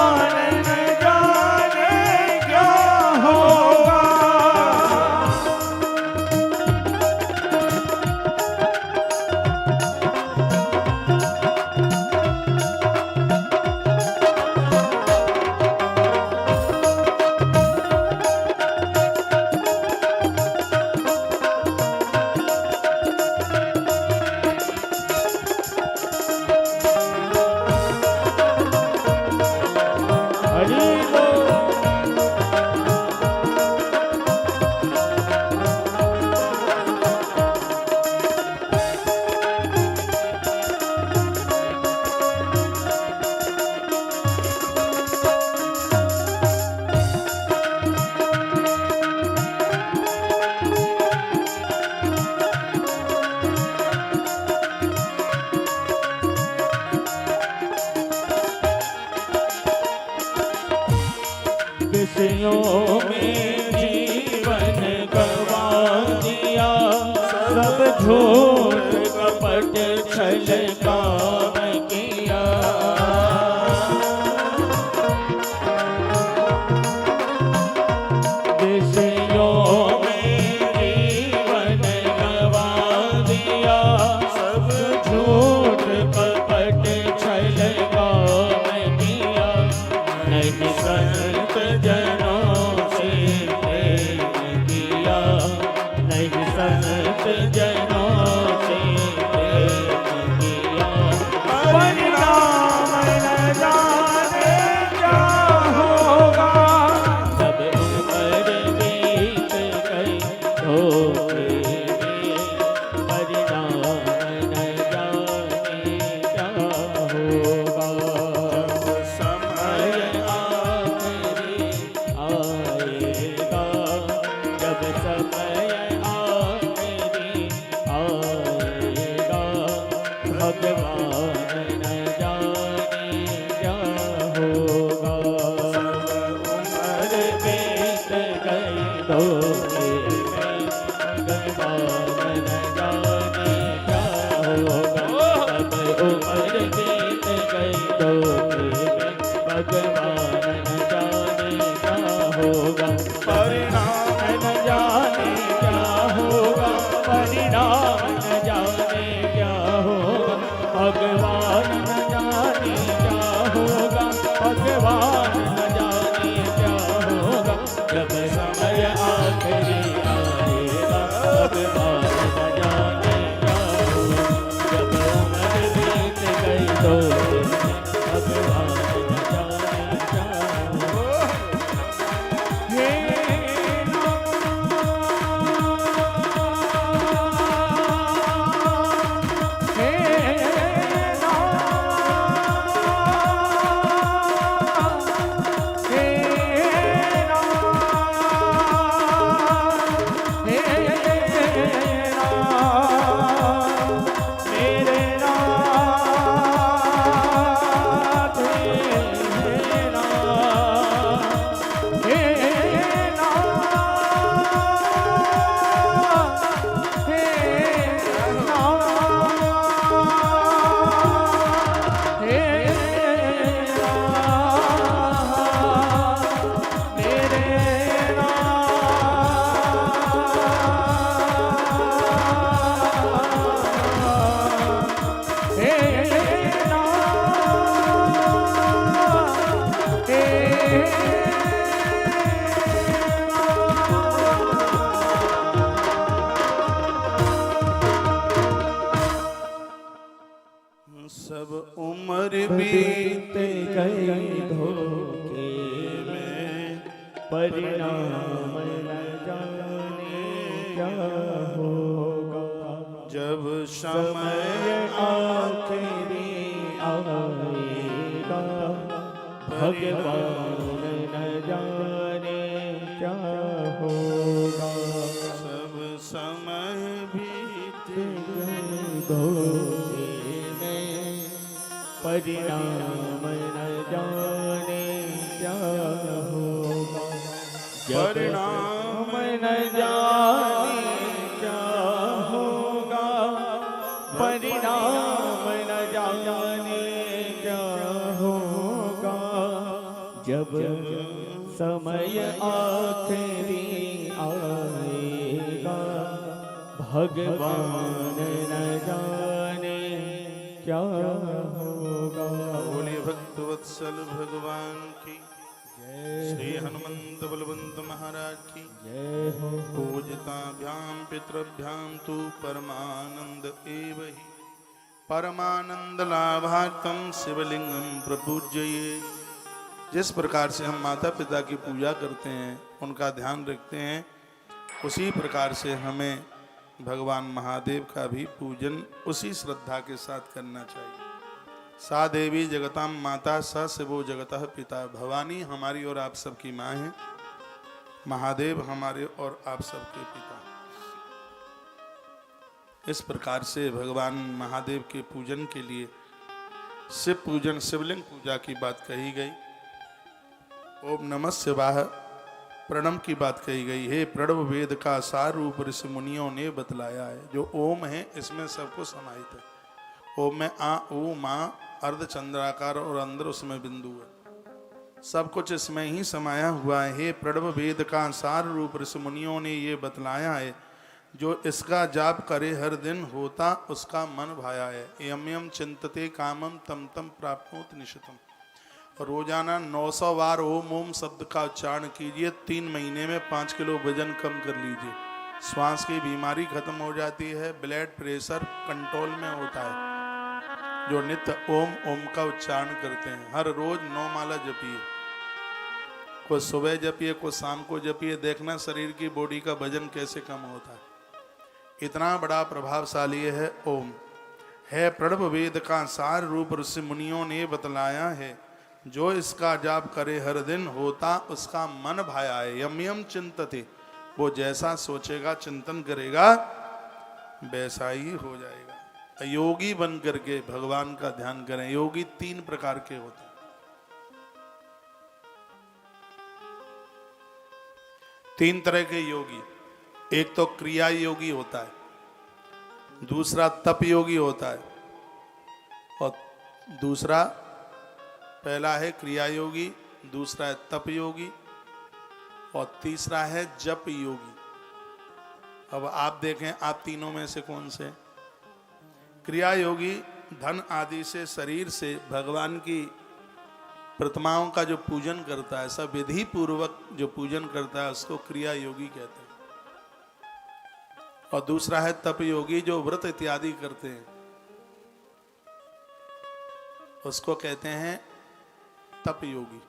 सब झूठ कपट छल काम किया। विषयों में जीवन गवा दिया, सब झूठ कपट छल काम किया। नहीं संत जनों से प्रेम किया, नहीं संत जनों से प्रेम किया। परिणाम न जाने क्या होगा, जब उम्र बीत गई धोखे में। परिणाम न जाने क्या होगा, समय आखिरी आएगा। जब समय आखिरी आएगा, भगवान न जाने क्या होगा। उम्र बीत गई धोखे में, भगवान न जाने क्या होगा। तब उम्र बीत गई धोखे में, भगवान न जाने क्या होगा। परिणाम न जाने क्या होगा, परिणाम न जाने क्या होगा। भगवान न जाने क्या होगा, भगवान न जाने क्या होगा। जब समय आखिरी आएगा, भगवान न जाने क्या होगा। जब उम्र बीत गई धोखे में, भगवान न जाने क्या होगा। हे सब उम्र बीत गई धोखे में, परिणाम न जाने क्या होगा। जब समय आखिरी आएगा, भगवान न जाने क्या होगा। सब समय बीत गई धोखे में, परिणाम न जाने क्या होगा। परिणाम न जाने क्या होगा, परिणाम न जाने क्या होगा। जब समय आखिरी आएगा, भगवान न जाने क्या होगा। बोले भक्तवत्सल भगवान की श्री हनुमंत बलवंत महाराज की जय हो। पूजताभ्याम पितृभ्याम तु परमानंद एव हि परमानंद लाभार्थम शिवलिंगम प्रपूज्यये। जिस प्रकार से हम माता पिता की पूजा करते हैं, उनका ध्यान रखते हैं, उसी प्रकार से हमें भगवान महादेव का भी पूजन उसी श्रद्धा के साथ करना चाहिए। सा देवी जगताम माता स शिवो जगतः पिता। भवानी हमारी और आप सबकी माँ हैं, महादेव हमारे और आप सबके पिता। इस प्रकार से भगवान महादेव के पूजन के लिए शिव पूजन, शिवलिंग पूजा की बात कही गई। ओम नमः शिवाय। प्रणव की बात कही गई है। प्रणव वेद का सार रूप ऋषि मुनियों ने बतलाया है। जो ओम है इसमें सब कुछ समाहित है। ओम में आ ऊ माँ अर्धचंद्राकार और अंदर उसमें बिंदु है, सब कुछ इसमें ही समाया हुआ है। प्रणव वेद का सार रूप ऋषि मुनियों ने ये बतलाया है। जो इसका जाप करे हर दिन होता उसका मन भाया है। यम यम चिंतते कामम तम तम प्राप्नोत निशितम। रोजाना 900 बार ओम ओम शब्द का उच्चारण कीजिए। 3 महीने में 5 किलो वजन कम कर लीजिए। श्वास की बीमारी खत्म हो जाती है। ब्लड प्रेशर कंट्रोल में होता है। जो नित्य ओम ओम का उच्चारण करते हैं, हर रोज 9 माला जपिए। कोई सुबह जपिए, कोई शाम को जपिए। देखना शरीर की बॉडी का वजन कैसे कम होता है। इतना बड़ा प्रभावशाली है ओम। है प्रणव वेद का सार रूप ऋषि मुनियों ने बतलाया है। जो इसका जाप करे हर दिन होता उसका मन भाया है। यम यम चिंतते, वो जैसा सोचेगा चिंतन करेगा वैसा ही हो जाएगा। योगी बन करके भगवान का ध्यान करें। योगी 3 प्रकार के होते हैं। तीन तरह के योगी। एक तो क्रिया योगी होता है, दूसरा तप योगी होता है, और दूसरा पहला है क्रिया योगी, दूसरा है तप योगी, और तीसरा है जप योगी। अब आप देखें आप तीनों में से कौन से। क्रिया योगी धन आदि से, शरीर से भगवान की प्रतिमाओं का जो पूजन करता है, सब विधि पूर्वक जो पूजन करता है उसको क्रिया योगी कहते हैं। और दूसरा है तप योगी, जो व्रत इत्यादि करते हैं उसको कहते हैं तप योगी।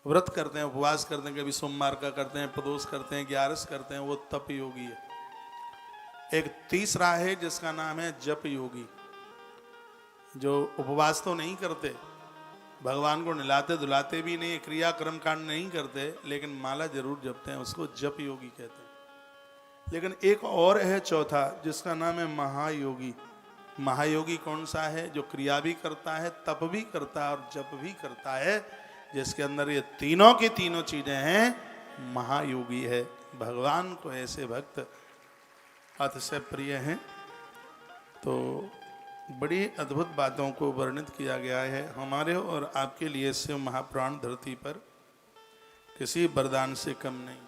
व्रत करते हैं, उपवास करते हैं, कभी सोमवार का करते हैं, प्रदोष करते हैं, 11 करते हैं, वो तप योगी है। एक तीसरा है जिसका नाम है जप योगी, जो उपवास तो नहीं करते, भगवान को नहलाते धुलाते भी नहीं, क्रियाक्रम कांड नहीं करते, लेकिन माला जरूर जपते हैं, उसको जप योगी कहते हैं। लेकिन एक और है चौथा, जिसका नाम है महायोगी। महायोगी कौन सा है? जो क्रिया भी करता है, तप भी करता है और जप भी करता है, जिसके अंदर ये तीनों की तीनों चीजें हैं, महायोगी है। भगवान को ऐसे भक्त अतिशय प्रिय हैं। तो बड़ी अद्भुत बातों को वर्णित किया गया है हमारे और आपके लिए। शिव महापुराण धरती पर किसी वरदान से कम नहीं।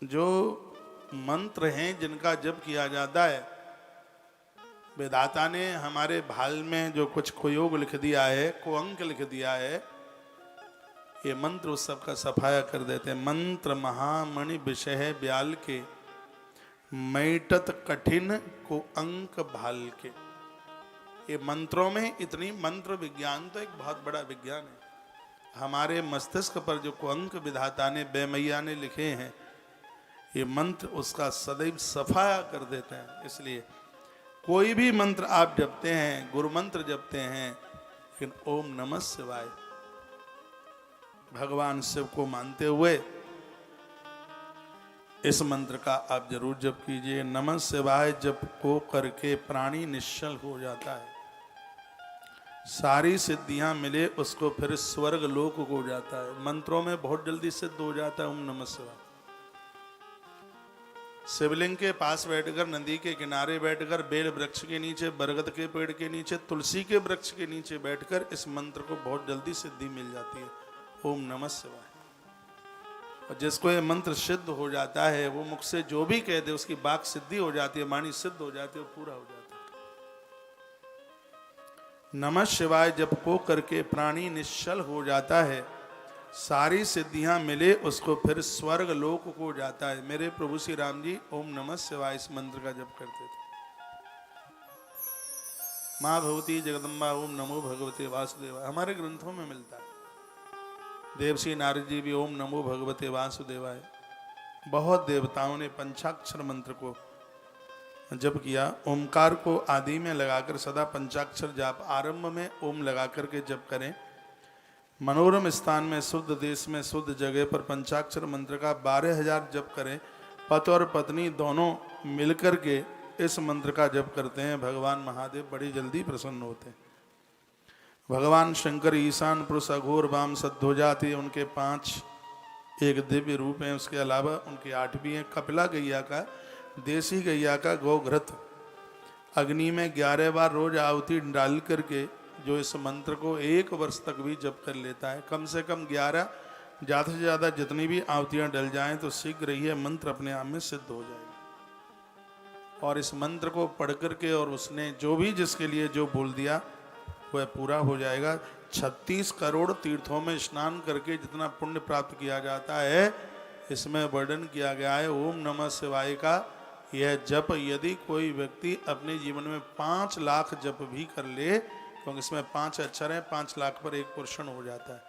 जो मंत्र हैं जिनका जप किया जाता है, विधाता ने हमारे भाल में जो कुछ कुयोग लिख दिया है, कुअंक लिख दिया है, ये मंत्र उस सब का सफाया कर देते हैं। मंत्र महामणि विषय ब्याल के, मैटत कठिन को अंक भाल के। ये मंत्रों में इतनी मंत्र विज्ञान तो एक बहुत बड़ा विज्ञान है। हमारे मस्तिष्क पर जो कुअंक विधाता ने, बेमैया ने लिखे हैं, ये मंत्र उसका सदैव सफाया कर देते हैं। इसलिए कोई भी मंत्र आप जपते हैं, गुरु मंत्र जपते हैं, लेकिन ओम नमः शिवाय भगवान शिव को मानते हुए इस मंत्र का आप जरूर जप कीजिए। नमः शिवाय जप को करके प्राणी निश्चल हो जाता है, सारी सिद्धियां मिले उसको, फिर स्वर्ग लोक हो जाता है। मंत्रों में बहुत जल्दी सिद्ध हो जाता है ओम नमः शिवाय। शिवलिंग के पास बैठकर, नदी के किनारे बैठकर, बेल वृक्ष के नीचे, बरगद के पेड़ के नीचे, तुलसी के वृक्ष के नीचे बैठकर इस मंत्र को बहुत जल्दी सिद्धि मिल जाती है, ओम नमः शिवाय। और जिसको ये मंत्र सिद्ध हो जाता है, वो मुख से जो भी कह दे उसकी बात सिद्धि हो जाती है, वाणी सिद्ध हो जाती है, पूरा हो जाता है। नमः शिवाय जप को करके प्राणी निश्चल हो जाता है, सारी सिद्धियां मिले उसको, फिर स्वर्ग लोक को जाता है। मेरे प्रभु श्री राम जी ओम नमः शिवाय इस मंत्र का जप करते थे। माँ भगवती जगदम्बा ओम नमो भगवते वासुदेवाय हमारे ग्रंथों में मिलता है। देवश्री नारद जी भी ओम नमो भगवते वासुदेवाय। बहुत देवताओं ने पंचाक्षर मंत्र को जप किया। ओमकार को आदि में लगाकर सदा पंचाक्षर जाप, आरंभ में ओम लगा करके जप करें। मनोरम स्थान में, शुद्ध देश में, शुद्ध जगह पर पंचाक्षर मंत्र का 12,000 जप करें। पति और पत्नी दोनों मिलकर के इस मंत्र का जप करते हैं, भगवान महादेव बड़ी जल्दी प्रसन्न होते हैं। भगवान शंकर ईशान पुरुष अघोर वाम सद्भुजाति, उनके 5 एक दिव्य रूप हैं। उसके अलावा उनके 8 भी हैं। कपिला गैया का, देसी गैया का गोघृत अग्नि में 11 बार रोज आहुति डाल करके जो इस मंत्र को 1 वर्ष तक भी जप कर लेता है, कम से कम 11, ज़्यादा से ज़्यादा जितनी भी आहुतियाँ डल जाएं तो शीघ्र ही यह मंत्र अपने आप में सिद्ध हो जाएगा। और इस मंत्र को पढ़ करके और उसने जो भी जिसके लिए जो बोल दिया वह पूरा हो जाएगा। 36 करोड़ तीर्थों में स्नान करके जितना पुण्य प्राप्त किया जाता है, इसमें वर्णन किया गया है ओम नमः शिवाय का यह जप यदि कोई व्यक्ति अपने जीवन में 5 लाख जप भी कर ले, क्योंकि इसमें 5 अक्षर हैं, 5 लाख पर 1 पुरुषण हो जाता है।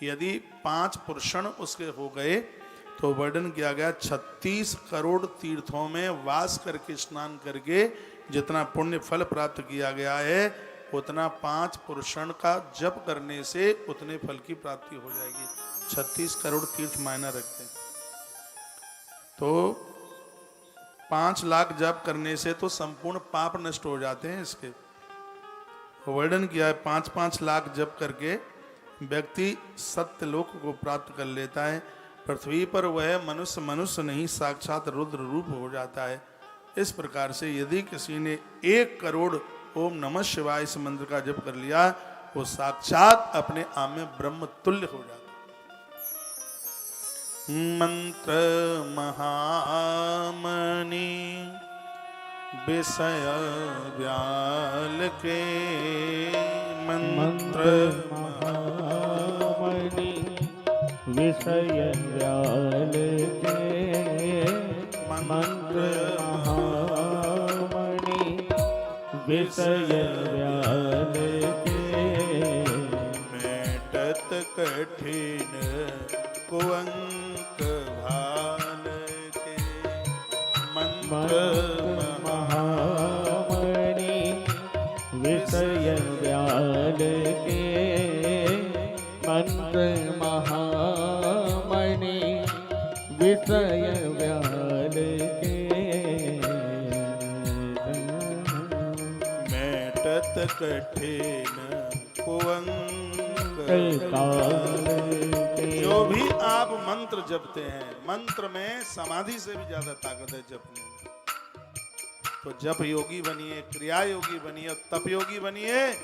यदि 5 पुरुषण उसके हो गए तो वर्णन किया गया 36 करोड़ तीर्थों में वास करके स्नान करके जितना पुण्य फल प्राप्त किया गया है, उतना 5 पुरुषण का जप करने से उतने फल की प्राप्ति हो जाएगी। 36 करोड़ तीर्थ मायना रखते हैं, तो 5 लाख जप करने से तो संपूर्ण पाप नष्ट हो जाते हैं। इसके वर्णन किया है 5-5 लाख जप करके व्यक्ति सत्यलोक को प्राप्त कर लेता है। पृथ्वी पर वह मनुष्य नहीं, साक्षात रुद्र रूप हो जाता है। इस प्रकार से यदि किसी ने 1 करोड़ ओम नमः शिवाय इस मंत्र का जप कर लिया, वो साक्षात अपने आप में ब्रह्म तुल्य हो जाता है। मंत्र महामणि विषय व्याल के, मंत्र महामणि विषय व्याल के, मंत्र महामणि विषय व्याल के, मेटत कठिन कुअंक भाल के, मंत्र महामणि विषय व्याल के, मंत्र महामणि विषय व्याल के, मेटत कठिन कुअंक काल के। जो भी आप मंत्र जपते हैं, मंत्र में समाधि से भी ज्यादा ताकत है जपने में। तो जप योगी बनिए, क्रिया योगी बनिए, तप योगी बनिए,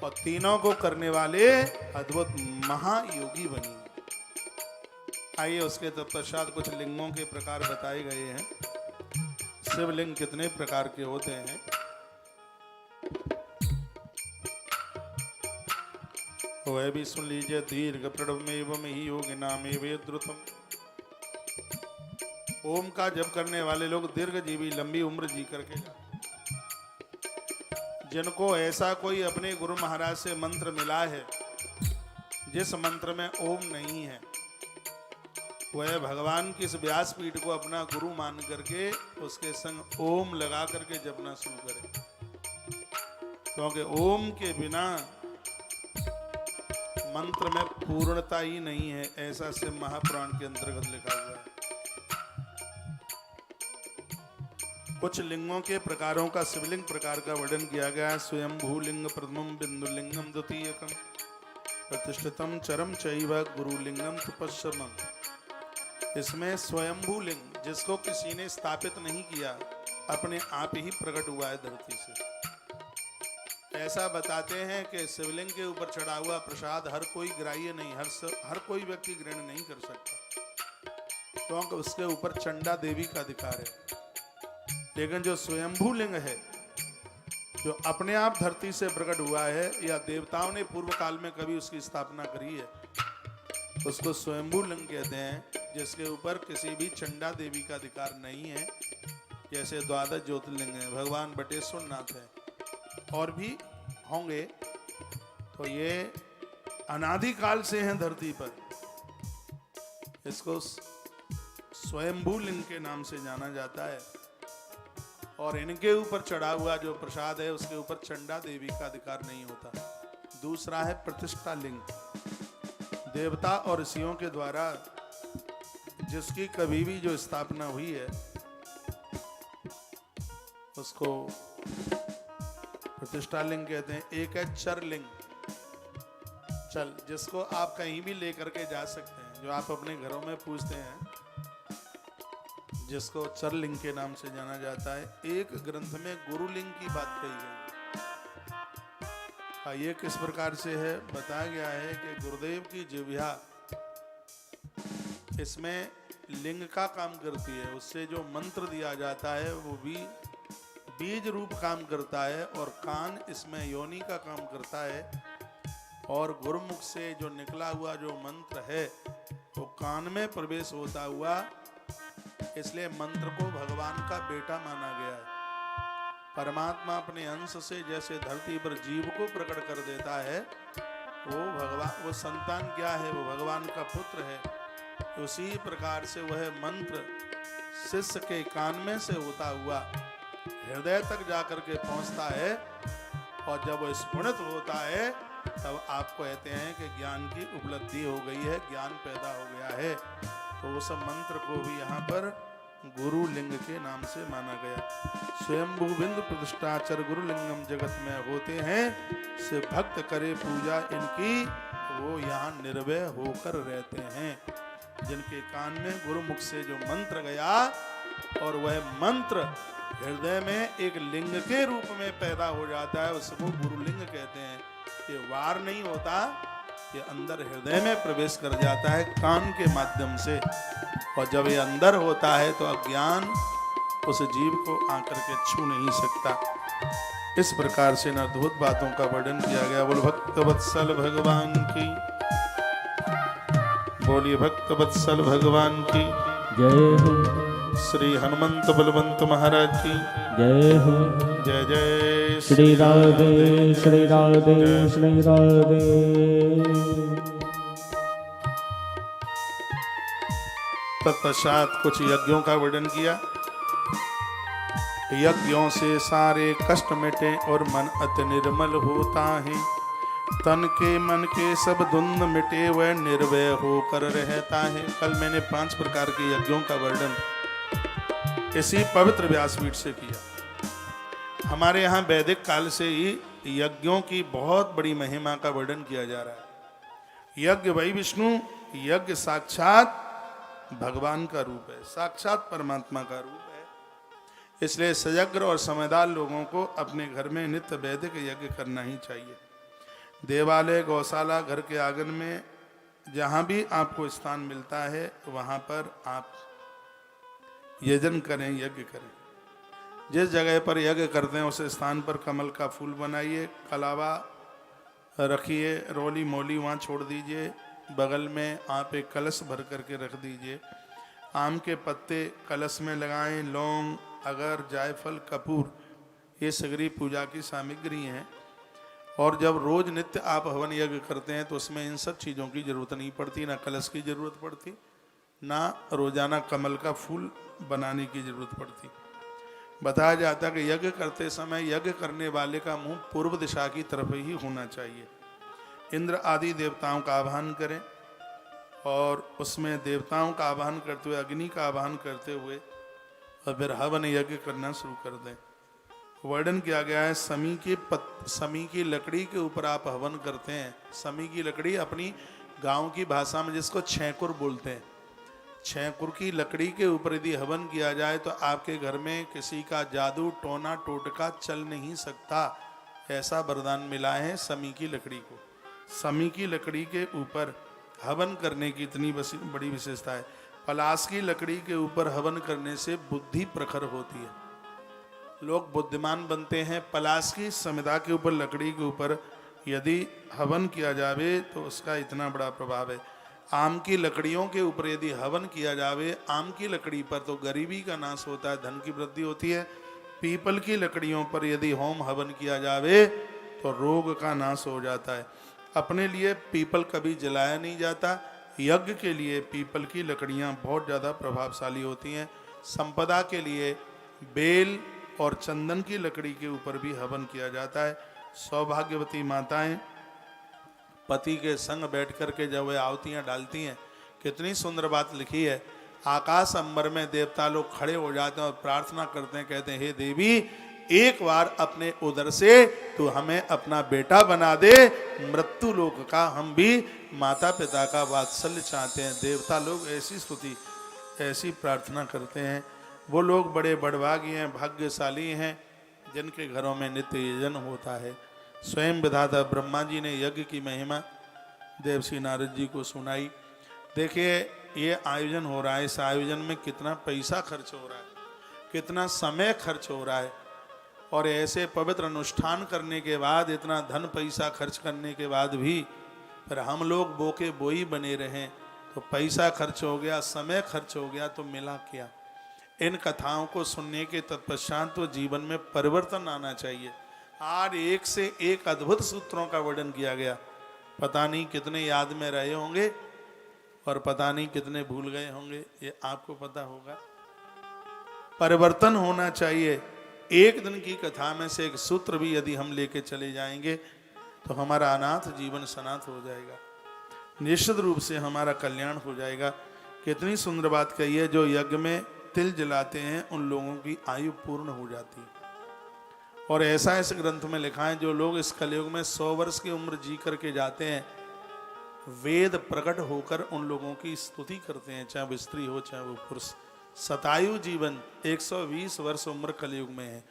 और तीनों को करने वाले अद्भुत महायोगी बनिए। आइए उसके तत्पश्चात कुछ लिंगों के प्रकार बताए गए हैं। शिवलिंग कितने प्रकार के होते हैं, वह भी सुन लीजिए। दीर्घ प्रणवमेवं ही योगी नामेव द्रुतम। ओम का जप करने वाले लोग दीर्घ जीवी, लंबी उम्र जी करके जिनको ऐसा कोई अपने गुरु महाराज से मंत्र मिला है जिस मंत्र में ओम नहीं है, वह भगवान की इस व्यासपीठ को अपना गुरु मान करके उसके संग ओम लगा करके जपना शुरू करें। क्योंकि ओम के बिना मंत्र में पूर्णता ही नहीं है, ऐसा शिव महापुराण के अंतर्गत लिखा हुआ है। कुछ लिंगों के प्रकारों का शिवलिंग प्रकार का वर्णन किया गया है। स्वयंभू लिंग प्रथमम, बिंदुलिंगम द्वितीयकम, प्रतिष्ठितम चरम चैव गुरुलिंगम तुपस्समम। इसमें स्वयंभू लिंग जिसको किसी ने स्थापित नहीं किया, अपने आप ही प्रकट हुआ है धरती से। ऐसा बताते हैं कि शिवलिंग के ऊपर चढ़ा हुआ प्रसाद हर कोई ग्राह्य नहीं, हर कोई व्यक्ति ग्रहण नहीं कर सकता, क्योंकि उसके ऊपर चंडा देवी का अधिकार है। लेकिन जो स्वयंभू लिंग है, जो अपने आप धरती से प्रकट हुआ है, या देवताओं ने पूर्व काल में कभी उसकी स्थापना करी है, उसको स्वयंभू लिंग कहते हैं, जिसके ऊपर किसी भी चंडा देवी का अधिकार नहीं है। जैसे द्वादश ज्योतिर्लिंग है, भगवान बटेश्वर नाथ है, और भी होंगे। तो ये अनादिकाल से हैं धरती पर। इसको स्वयंभू लिंग के नाम से जाना जाता है। और इनके ऊपर चढ़ा हुआ जो प्रसाद है, उसके ऊपर चंडा देवी का अधिकार नहीं होता। दूसरा है प्रतिष्ठा लिंग, देवता और ऋषियों के द्वारा जिसकी कभी भी जो स्थापना हुई है, उसको प्रतिष्ठा लिंग कहते हैं। एक है चर लिंग, चल, जिसको आप कहीं भी लेकर के जा सकते हैं, जो आप अपने घरों में पूछते हैं, जिसको चरलिंग के नाम से जाना जाता है, एक ग्रंथ में गुरुलिंग की बात कही गई है। ये किस प्रकार से है, बताया गया है कि गुरुदेव की जिह्वा इसमें लिंग का काम करती है, उससे जो मंत्र दिया जाता है वो भी बीज रूप काम करता है, और कान इसमें योनि का काम करता है, और गुरुमुख से जो निकला हुआ जो मंत्र है वो कान में प्रवेश होता हुआ, इसलिए मंत्र को भगवान का बेटा माना गया है। परमात्मा अपने अंश से जैसे धरती पर जीव को प्रकट कर देता है, वो संतान क्या है, वो भगवान का पुत्र है। उसी प्रकार से वह मंत्र शिष्य के कान में से होता हुआ हृदय तक जाकर के पहुंचता है, और जब वो स्फुरित होता है तब आप कहते हैं कि ज्ञान की उपलब्धि हो गई है, ज्ञान पैदा हो गया है। तो उस मंत्र को भी यहाँ पर गुरु लिंग के नाम से माना गया। स्वयंभू बिंदु प्रतिष्ठाचर गुरुलिंगम जगत में होते हैं, से भक्त करे पूजा इनकी, वो यहाँ निर्भय होकर रहते हैं। जिनके कान में गुरुमुख से जो मंत्र गया, और वह मंत्र हृदय में एक लिंग के रूप में पैदा हो जाता है, उसको गुरुलिंग कहते हैं। ये वार नहीं होता, ये अंदर हृदय में प्रवेश कर जाता है कान के माध्यम से, और जब ये अंदर होता है तो अज्ञान उस जीव को आकर के छू नहीं सकता। इस प्रकार से अद्भुत बातों का वर्णन किया गया। बोल भक्त वत्सल भगवान की, बोलिए भक्त वत्सल भगवान की जय हो। श्री हनुमंत बलवंत महाराज की जय हो। जय जय श्री राधे श्री राधे श्री राधे। तत्पश्चात कुछ यज्ञों का वर्णन किया। यज्ञों से सारे कष्ट मिटे और मन अति निर्मल होता है, तन के मन के सब द्वंद्व मिटे वह निर्भय होकर रहता है। कल मैंने 5 प्रकार के यज्ञों का वर्णन इसी पवित्र व्यासपीठ से किया। हमारे यहाँ वैदिक काल से ही यज्ञों की बहुत बड़ी महिमा का वर्णन किया जा रहा है। यज्ञ वही विष्णु, यज्ञ साक्षात भगवान का रूप है, साक्षात परमात्मा का रूप है। इसलिए सजग्र और समझदार लोगों को अपने घर में नित्य वैदिक यज्ञ करना ही चाहिए। देवालय, गौशाला, घर के आंगन में जहाँ भी आपको स्थान मिलता है वहाँ पर आप यजन करें, यज्ञ करें। जिस जगह पर यज्ञ करते हैं उस स्थान पर कमल का फूल बनाइए, कलावा रखिए, रोली मोली वहाँ छोड़ दीजिए, बगल में आप एक कलश भर करके रख दीजिए। आम के पत्ते कलश में लगाएं, लौंग, अगर, जायफल, कपूर, ये सगरी पूजा की सामग्री हैं। और जब रोज नित्य आप हवन यज्ञ करते हैं तो उसमें इन सब चीज़ों की जरूरत नहीं पड़ती, ना कलश की जरूरत पड़ती, ना रोजाना कमल का फूल बनाने की जरूरत पड़ती। बताया जाता है कि यज्ञ करते समय यज्ञ करने वाले का मुंह पूर्व दिशा की तरफ ही होना चाहिए। इंद्र आदि देवताओं का आह्वान करें और उसमें देवताओं का आह्वान करते हुए, अग्नि का आह्वान करते हुए और फिर हवन यज्ञ करना शुरू कर दें। वर्णन किया गया है समी की लकड़ी के ऊपर आप हवन करते हैं। समी की लकड़ी अपनी गांव की भाषा में जिसको छेंकुर बोलते हैं, छेंकुर की लकड़ी के ऊपर यदि हवन किया जाए तो आपके घर में किसी का जादू टोना टोटका चल नहीं सकता, ऐसा वरदान मिला है समी की लकड़ी को। समी की लकड़ी के ऊपर हवन करने की इतनी बड़ी विशेषता है। पलाश की लकड़ी के ऊपर हवन करने से बुद्धि प्रखर होती है, लोग बुद्धिमान बनते हैं। पलाश की समिधा के ऊपर, लकड़ी के ऊपर यदि हवन किया जावे तो उसका इतना बड़ा प्रभाव है। आम की लकड़ियों के ऊपर यदि हवन किया जावे, आम की लकड़ी पर तो गरीबी का नाश होता है, धन की वृद्धि होती है। पीपल की लकड़ियों पर यदि होम हवन किया जावे तो रोग का नाश हो जाता है। अपने लिए पीपल कभी जलाया नहीं जाता, यज्ञ के लिए पीपल की लकड़ियाँ बहुत ज़्यादा प्रभावशाली होती हैं। संपदा के लिए बेल और चंदन की लकड़ी के ऊपर भी हवन किया जाता है। सौभाग्यवती माताएं पति के संग बैठ कर के जब वे आवतियाँ डालती हैं, कितनी सुंदर बात लिखी है। आकाश अंबर में देवता लोग खड़े हो जाते हैं और प्रार्थना करते हैं, कहते हैं हे देवी एक बार अपने उदर से तू हमें अपना बेटा बना दे, मृत्यु लोक का हम भी माता पिता का वात्सल्य चाहते हैं। देवता लोग ऐसी स्तुति, ऐसी प्रार्थना करते हैं। वो लोग बड़े बड़भागी हैं, भाग्यशाली हैं जिनके घरों में नित्य यजन होता है। स्वयं विधाता ब्रह्मा जी ने यज्ञ की महिमा देवश्री नारद जी को सुनाई। देखिए ये आयोजन हो रहा है, इस आयोजन में कितना पैसा खर्च हो रहा है, कितना समय खर्च हो रहा है, और ऐसे पवित्र अनुष्ठान करने के बाद, इतना धन पैसा खर्च करने के बाद भी फिर हम लोग बोके बोई बने रहें तो पैसा खर्च हो गया, समय खर्च हो गया, तो मिला क्या। इन कथाओं को सुनने के तत्पश्चात तो जीवन में परिवर्तन आना चाहिए। आज एक से एक अद्भुत सूत्रों का वर्णन किया गया, पता नहीं कितने याद में रहे होंगे और पता नहीं कितने भूल गए होंगे, ये आपको पता होगा। परिवर्तन होना चाहिए। एक दिन की कथा में से एक सूत्र भी यदि हम लेके चले जाएंगे तो हमारा अनाथ जीवन सनाथ हो जाएगा, निश्चित रूप से हमारा कल्याण हो जाएगा। कितनी सुंदर बात कही है, जो यज्ञ में तिल जलाते हैं उन लोगों की आयु पूर्ण हो जाती है। और ऐसा इस ग्रंथ में लिखा है, जो लोग इस कलयुग में 100 वर्ष की उम्र जी करके जाते हैं, वेद प्रकट होकर उन लोगों की स्तुति करते हैं, चाहे वो स्त्री हो चाहे वो पुरुष। शतायु जीवन 120 वर्ष उम्र कलयुग में है।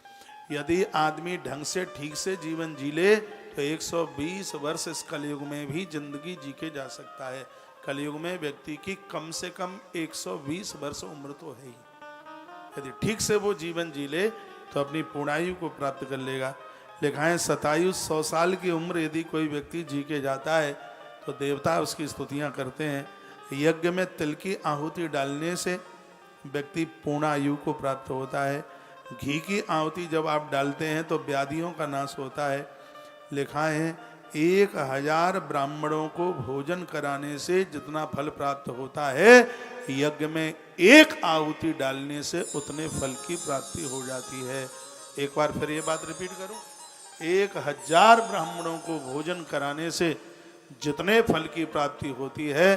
यदि आदमी ढंग से ठीक से जीवन जी ले तो 120 वर्ष इस कलयुग में भी जिंदगी जी के जा सकता है। कलयुग में व्यक्ति की कम से कम 120 वर्ष उम्र तो है ही। यदि ठीक से वो जीवन जी ले तो अपनी पूर्णायु को प्राप्त कर लेगा। लिखा है शतायु 100 साल की उम्र यदि कोई व्यक्ति जी के जाता है तो देवता उसकी स्तुतियां करते हैं। यज्ञ में तिल की आहुति डालने से व्यक्ति पूर्णायु को प्राप्त होता है। घी की आहुति जब आप डालते हैं तो व्याधियों का नाश होता है। लिखा है 1000 ब्राह्मणों को भोजन कराने से जितना फल प्राप्त होता है, यज्ञ में एक आहुति डालने से उतने फल की प्राप्ति हो जाती है। एक बार फिर ये बात रिपीट करूं, 1000 ब्राह्मणों को भोजन कराने से जितने फल की प्राप्ति होती है,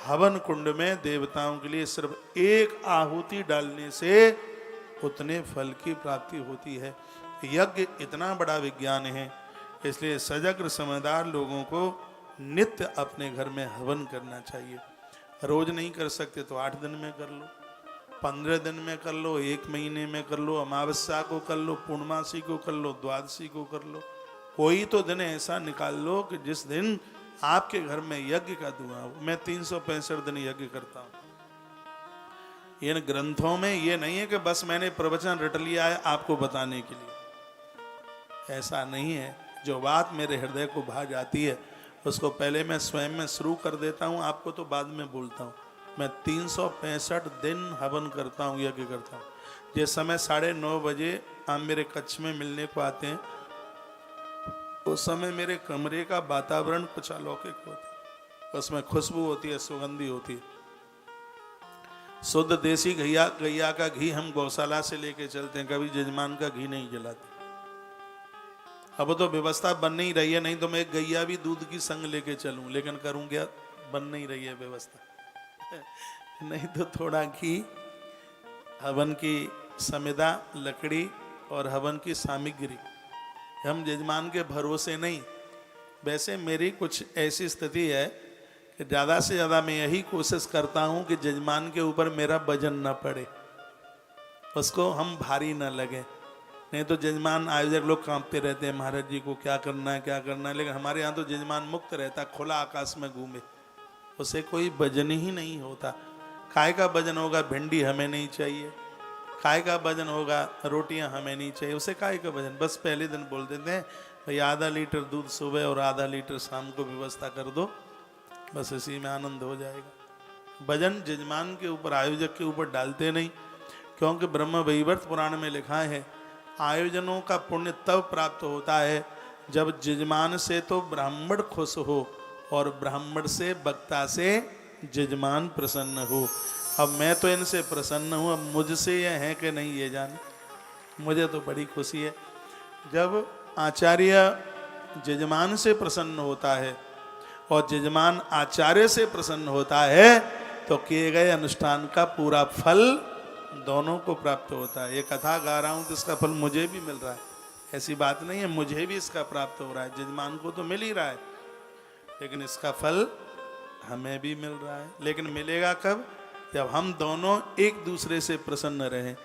हवन कुंड में देवताओं के लिए सिर्फ एक आहुति डालने से उतने फल की प्राप्ति होती है। यज्ञ इतना बड़ा विज्ञान है, इसलिए सजग समझदार लोगों को नित्य अपने घर में हवन करना चाहिए। रोज नहीं कर सकते तो 8 दिन में कर लो, 15 दिन में कर लो, 1 महीने में कर लो, अमावस्या को कर लो, पूर्णमासी को कर लो, द्वादशी को कर लो। कोई तो दिन ऐसा निकाल लो कि जिस दिन आपके घर में यज्ञ का धुआं हो। मैं 365 दिन यज्ञ करता हूँ। इन ग्रंथों में ये नहीं है कि बस मैंने प्रवचन रट लिया है आपको बताने के लिए, ऐसा नहीं है। जो बात मेरे हृदय को भा जाती है उसको पहले मैं स्वयं में शुरू कर देता हूँ, आपको तो बाद में बोलता हूँ। मैं 365 दिन हवन करता हूँ, यज्ञ करता हूँ। जिस समय 9:30 बजे आप मेरे कक्ष में मिलने को आते हैं, उस समय मेरे कमरे का वातावरण कुछ अलौकिक होता है। उसमें खुशबू होती है, सुगंधी होती है। शुद्ध देसी गैया का घी हम गौशाला से लेके चलते हैं, कभी जजमान का घी नहीं जलाते। अब तो व्यवस्था बन नहीं रही है, नहीं तो मैं एक गैया भी दूध की संग लेके चलूं, लेकिन करूं क्या, बन नहीं रही है व्यवस्था। नहीं तो थोड़ा घी, हवन की समिधा, लकड़ी और हवन की सामग्री हम जजमान के भरोसे नहीं। वैसे मेरी कुछ ऐसी स्थिति है कि ज़्यादा से ज़्यादा मैं यही कोशिश करता हूँ कि जजमान के ऊपर मेरा वजन न पड़े, उसको हम भारी न लगे। नहीं तो जजमान आयोजक लोग कांपते रहते हैं, महाराज जी को क्या करना है क्या करना है। लेकिन हमारे यहाँ तो जजमान मुक्त रहता, खुला आकाश में घूमे, उसे कोई वजन ही नहीं होता। काय का वजन होगा, भिंडी हमें नहीं चाहिए। काय का वजन होगा, रोटियां हमें नहीं चाहिए। उसे काय का वजन, बस पहले दिन बोल देते हैं भाई आधा लीटर दूध सुबह और आधा लीटर शाम को व्यवस्था कर दो, बस इसी में आनंद हो जाएगा। वजन जजमान के ऊपर, आयोजक के ऊपर डालते नहीं, क्योंकि ब्रह्म वैवर्त पुराण में लिखा है आयोजनों का पुण्य तब प्राप्त होता है जब जजमान से तो ब्राह्मण खुश हो और ब्राह्मण से, वक्ता से जजमान प्रसन्न हो। अब मैं तो इनसे प्रसन्न हूँ, अब मुझसे ये है कि नहीं ये जाने। मुझे तो बड़ी खुशी है जब आचार्य जजमान से प्रसन्न होता है और जजमान आचार्य से प्रसन्न होता है, तो किए गए अनुष्ठान का पूरा फल दोनों को प्राप्त होता है। ये कथा गा रहा हूं तो इसका फल मुझे भी मिल रहा है, ऐसी बात नहीं है, मुझे भी इसका प्राप्त हो रहा है, जजमान को तो मिल ही रहा है, लेकिन इसका फल हमें भी मिल रहा है। लेकिन मिलेगा कब? जब हम दोनों एक दूसरे से प्रसन्न रहें।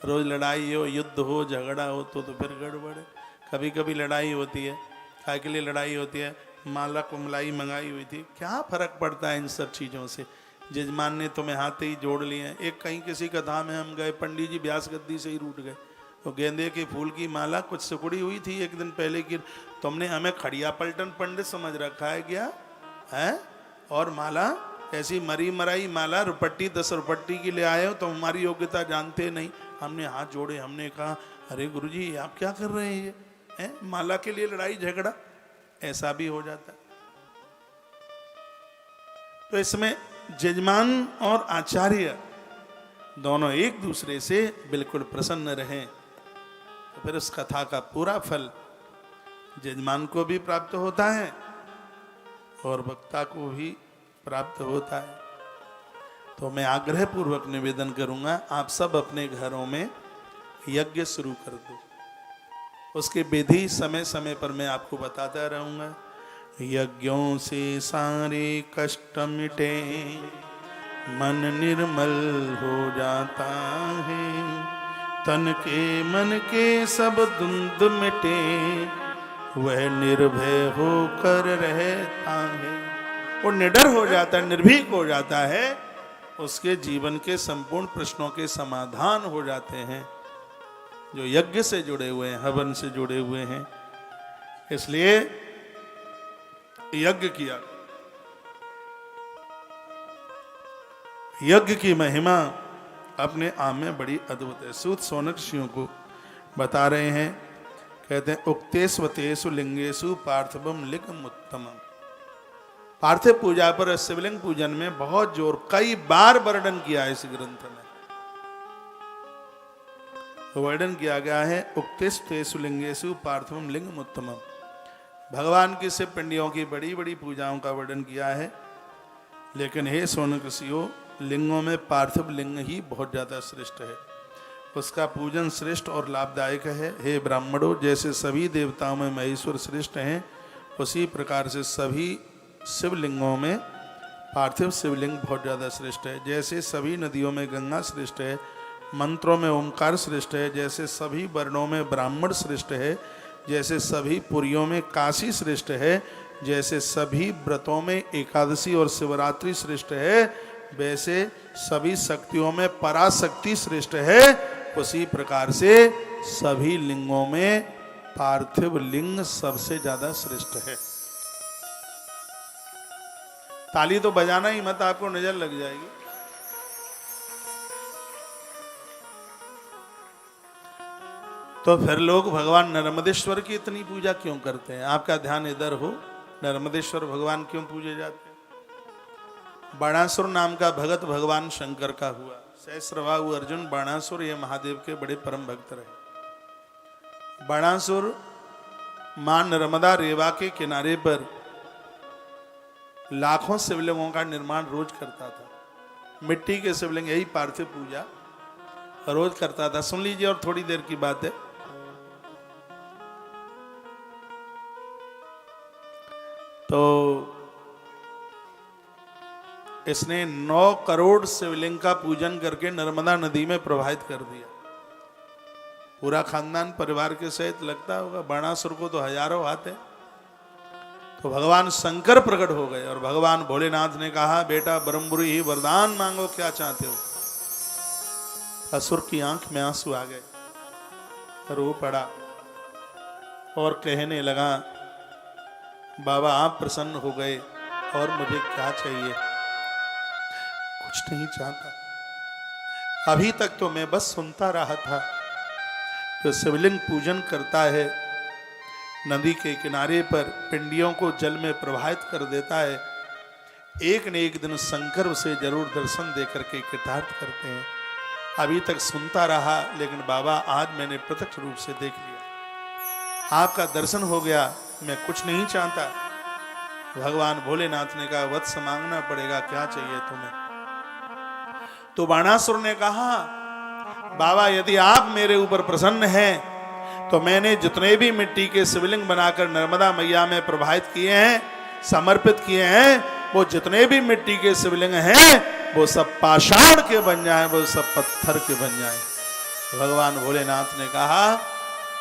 रोज लड़ाई हो, युद्ध हो, झगड़ा हो तो फिर गड़बड़ है। कभी कभी लड़ाई होती है, काय के लिए लड़ाई होती है? माला कुमलाई मंगाई हुई थी, क्या फर्क पड़ता है इन सब चीज़ों से? जजमान ने तुम्हें हाथ ही जोड़ लिए। एक कहीं किसी कथा में हम गए, पंडित जी ब्यास गद्दी से ही रूठ गए, तो गेंदे के फूल की माला कुछ सिकुड़ी हुई थी एक दिन पहले की, तुमने हमें खड़िया पलटन पंडित समझ रखा है क्या है? और माला ऐसी मरी मराई माला, रुपट्टी 10 रुपट्टी की ले आए हो, तो हमारी योग्यता जानते नहीं। हमने हाथ जोड़े, हमने कहा अरे गुरुजी आप क्या कर रहे हैं, ये है माला के लिए लड़ाई झगड़ा? ऐसा भी हो जाता है। तो इसमें जजमान और आचार्य दोनों एक दूसरे से बिल्कुल प्रसन्न रहें, तो फिर उस कथा का पूरा फल जजमान को भी प्राप्त होता है और वक्ता को भी प्राप्त होता है। तो मैं आग्रह पूर्वक निवेदन करूंगा, आप सब अपने घरों में यज्ञ शुरू कर दो। उसके विधि समय समय पर मैं आपको बताता रहूंगा। यज्ञों से सारे कष्ट मिटे, मन निर्मल हो जाता है, तन के मन के सब द्वंद मिटे, वह निर्भय होकर रहता है। वो निडर हो जाता है, निर्भीक हो जाता है, उसके जीवन के संपूर्ण प्रश्नों के समाधान हो जाते हैं, जो यज्ञ से जुड़े हुए हैं, हवन से जुड़े हुए हैं। इसलिए यज्ञ किया। यज्ञ की महिमा अपने आप में बड़ी अद्भुत है। सूत सौनक ऋषियों को बता रहे हैं, कहते हैं उक्तेष्वतेषु लिंगेषु पार्थिवम लिंगम उत्तमम। पार्थिव पूजा पर शिवलिंग पूजन में बहुत जोर, कई बार वर्णन किया है इस ग्रंथ में। तो वर्णन किया गया है उक्तेष्वतेषु लिंगेषु पार्थिवम लिंगम उत्तमम। भगवान की शिव पिंडियों की बड़ी बड़ी पूजाओं का वर्णन किया है, लेकिन हे सौनक ऋषियों, लिंगों में पार्थिव लिंग ही बहुत ज्यादा श्रेष्ठ है, उसका पूजन श्रेष्ठ और लाभदायक है। हे ब्राह्मणों, जैसे सभी देवताओं में महेश्वर श्रेष्ठ हैं, उसी प्रकार से सभी शिवलिंगों में पार्थिव शिवलिंग बहुत ज़्यादा श्रेष्ठ है। जैसे सभी नदियों में गंगा श्रेष्ठ है, मंत्रों में ओंकार श्रेष्ठ है, जैसे सभी वर्णों में ब्राह्मण श्रेष्ठ है, जैसे सभी पुरियों में काशी श्रेष्ठ है, जैसे सभी व्रतों में एकादशी और शिवरात्रि श्रेष्ठ है, वैसे सभी शक्तियों में पराशक्ति श्रेष्ठ है, उसी प्रकार से सभी लिंगों में पार्थिव लिंग सबसे ज्यादा श्रेष्ठ है। ताली तो बजाना ही मत, आपको नजर लग जाएगी। तो फिर लोग भगवान नर्मदेश्वर की इतनी पूजा क्यों करते हैं? आपका ध्यान इधर हो, नर्मदेश्वर भगवान क्यों पूजे जाते हैं? बाणासुर नाम का भगत भगवान शंकर का हुआ। सहस्रबाहु अर्जुन बाणासुर ये महादेव के बड़े परम भक्त रहे। बाणासुर मां नर्मदा रेवा के किनारे पर लाखों शिवलिंगों का निर्माण रोज करता था। मिट्टी के शिवलिंग, यही पार्थिव पूजा रोज करता था। सुन लीजिए, और थोड़ी देर की बात है। तो इसने 9 करोड़ शिवलिंग का पूजन करके नर्मदा नदी में प्रवाहित कर दिया। पूरा खानदान परिवार के सहित, लगता होगा बाणासुर को तो हजारों हाथ है। तो भगवान शंकर प्रकट हो गए और भगवान भोलेनाथ ने कहा, बेटा ब्रह्मपुरी ही वरदान मांगो, क्या चाहते हो? असुर की आंख में आंसू आ गए, रो पड़ा और कहने लगा, बाबा आप प्रसन्न हो गए और मुझे क्या चाहिए? कुछ नहीं चाहता। अभी तक तो मैं बस सुनता रहा था, जो शिवलिंग पूजन करता है, नदी के किनारे पर पिंडियों को जल में प्रवाहित कर देता है, एक न एक दिन शंकर उसे जरूर दर्शन देकर के कृतार्थ करते हैं। अभी तक सुनता रहा, लेकिन बाबा आज मैंने प्रत्यक्ष रूप से देख लिया, आपका दर्शन हो गया, मैं कुछ नहीं चाहता। भगवान भोलेनाथ ने कहा, वत्स मांगना पड़ेगा, क्या चाहिए तुम्हें? तो बाणासुर ने कहा, बाबा यदि आप मेरे ऊपर प्रसन्न हैं तो मैंने जितने भी मिट्टी के शिवलिंग बनाकर नर्मदा मैया में प्रवाहित किए हैं, समर्पित किए हैं, वो जितने भी मिट्टी के शिवलिंग हैं वो सब पाषाण के बन जाएं, वो सब पत्थर के बन जाएं। भगवान भोलेनाथ ने कहा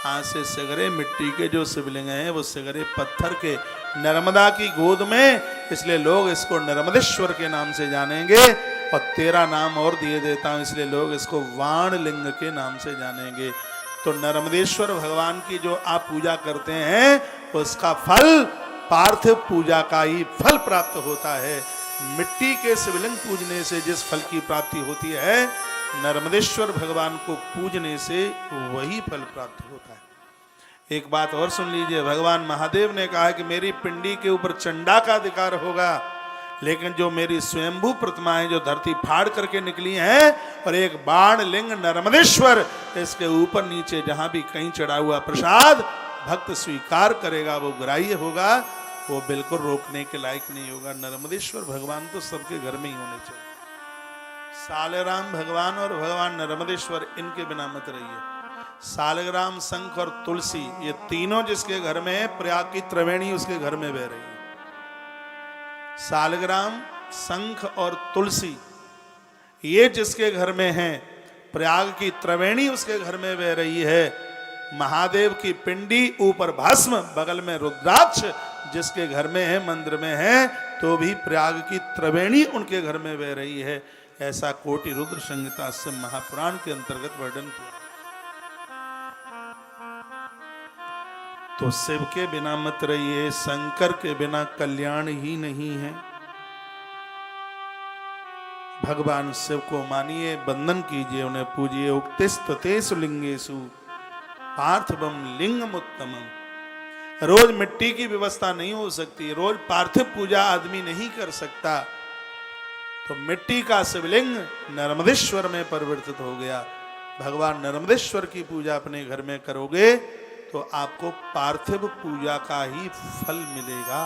आज से सगरे मिट्टी के जो शिवलिंग हैं वो सगरे पत्थर के, नर्मदा की गोद में, इसलिए लोग इसको नर्मदेश्वर के नाम से जानेंगे। और तेरा नाम और दिए देता हूं, इसलिए लोग इसको वाण लिंग के नाम से जानेंगे। तो नर्मदेश्वर भगवान की जो आप पूजा करते हैं उसका फल पार्थिव पूजा का ही फल प्राप्त होता है। मिट्टी के शिवलिंग पूजने से जिस फल की प्राप्ति होती है, नर्मदेश्वर भगवान को पूजने से वही फल प्राप्त होता है। एक बात और सुन लीजिए, भगवान महादेव ने कहा कि मेरी पिंडी के ऊपर चंडा का अधिकार होगा, लेकिन जो मेरी स्वयंभू प्रतिमाएं जो धरती फाड़ करके निकली हैं और एक बाण लिंग नर्मदेश्वर, इसके ऊपर नीचे जहां भी कहीं चढ़ा हुआ प्रसाद भक्त स्वीकार करेगा वो ग्राह्य होगा, वो बिल्कुल रोकने के लायक नहीं होगा। नर्मदेश्वर भगवान तो सबके घर में ही होने चाहिए। सालग्राम भगवान और भगवान नर्मदेश्वर, इनके बिना मत रहिए। सालग्राम, शंख और तुलसी, ये तीनों जिसके घर में है, प्रयाग की त्रिवेणी उसके घर में बह रही है। सालग्राम, शंख और तुलसी ये जिसके घर में है, प्रयाग की त्रिवेणी उसके घर में बह रही है। महादेव की पिंडी, ऊपर भस्म, बगल में रुद्राक्ष जिसके घर में है, मंदिर में है, तो भी प्रयाग की त्रिवेणी उनके घर में बह रही है। ऐसा कोटि रुद्र संहिता से महापुराण के अंतर्गत वर्णन किया। तो शिव के बिना मत रहिए, शंकर के बिना कल्याण ही नहीं है। भगवान शिव को मानिए, वंदन कीजिए, उन्हें पूजिए। उक्तिस्ततेषु लिंगेषु पार्थिवम लिंगमुत्तमम्। रोज मिट्टी की व्यवस्था नहीं हो सकती, रोज पार्थिव पूजा आदमी नहीं कर सकता। तो मिट्टी का शिवलिंग नर्मदेश्वर में परिवर्तित हो गया। भगवान नर्मदेश्वर की पूजा अपने घर में करोगे तो आपको पार्थिव पूजा का ही फल मिलेगा,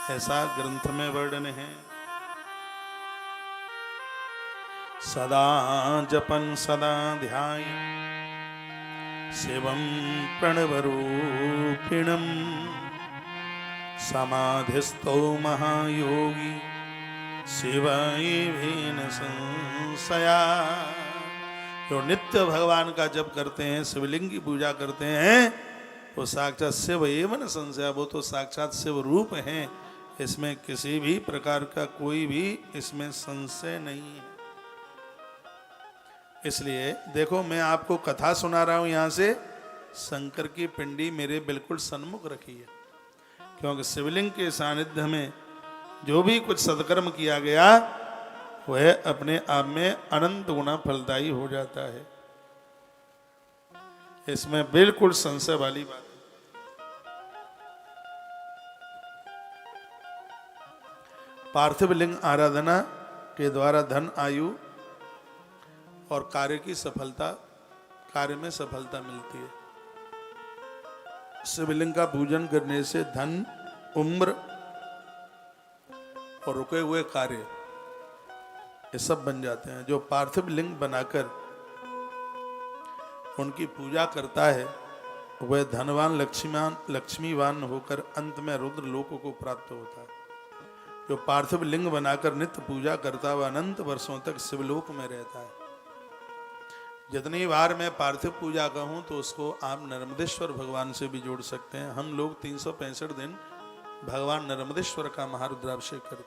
ऐसा ग्रंथ में वर्णन है। सदा जपन सदा ध्याय शिवं प्रणवरूपिणं समाधिस्थो महायोगी शिवाय संशया। जो नित्य भगवान का जप करते हैं, शिवलिंग की पूजा करते हैं, वो साक्षात शिव एवं संशय, वो तो साक्षात शिव रूप हैं। इसमें किसी भी प्रकार का कोई भी इसमें संशय नहीं है। इसलिए देखो, मैं आपको कथा सुना रहा हूं, यहां से शंकर की पिंडी मेरे बिल्कुल सन्मुख रखी है, क्योंकि शिवलिंग के सानिध्य में जो भी कुछ सत्कर्म किया गया वह अपने आप में अनंत गुना फलदायी हो जाता है। इसमें बिल्कुल संशय वाली बात। पार्थिव लिंग आराधना के द्वारा धन, आयु और कार्य की सफलता, कार्य में सफलता मिलती है। शिवलिंग का पूजन करने से धन, उम्र और रुके हुए कार्य ये सब बन जाते हैं। जो पार्थिव लिंग बनाकर उनकी पूजा करता है वह धनवान, लक्ष्मीवान होकर अंत में रुद्र लोक को प्राप्त होता है। जो पार्थिव लिंग बनाकर नित्य पूजा करता है वह अनंत वर्षों तक शिवलोक में रहता है। जितनी बार मैं पार्थिव पूजा कहूँ तो उसको आप नर्मदेश्वर भगवान से भी जोड़ सकते हैं। हम लोग 365 दिन भगवान नर्मदेश्वर का महारुद्राभिषेक करते हैं।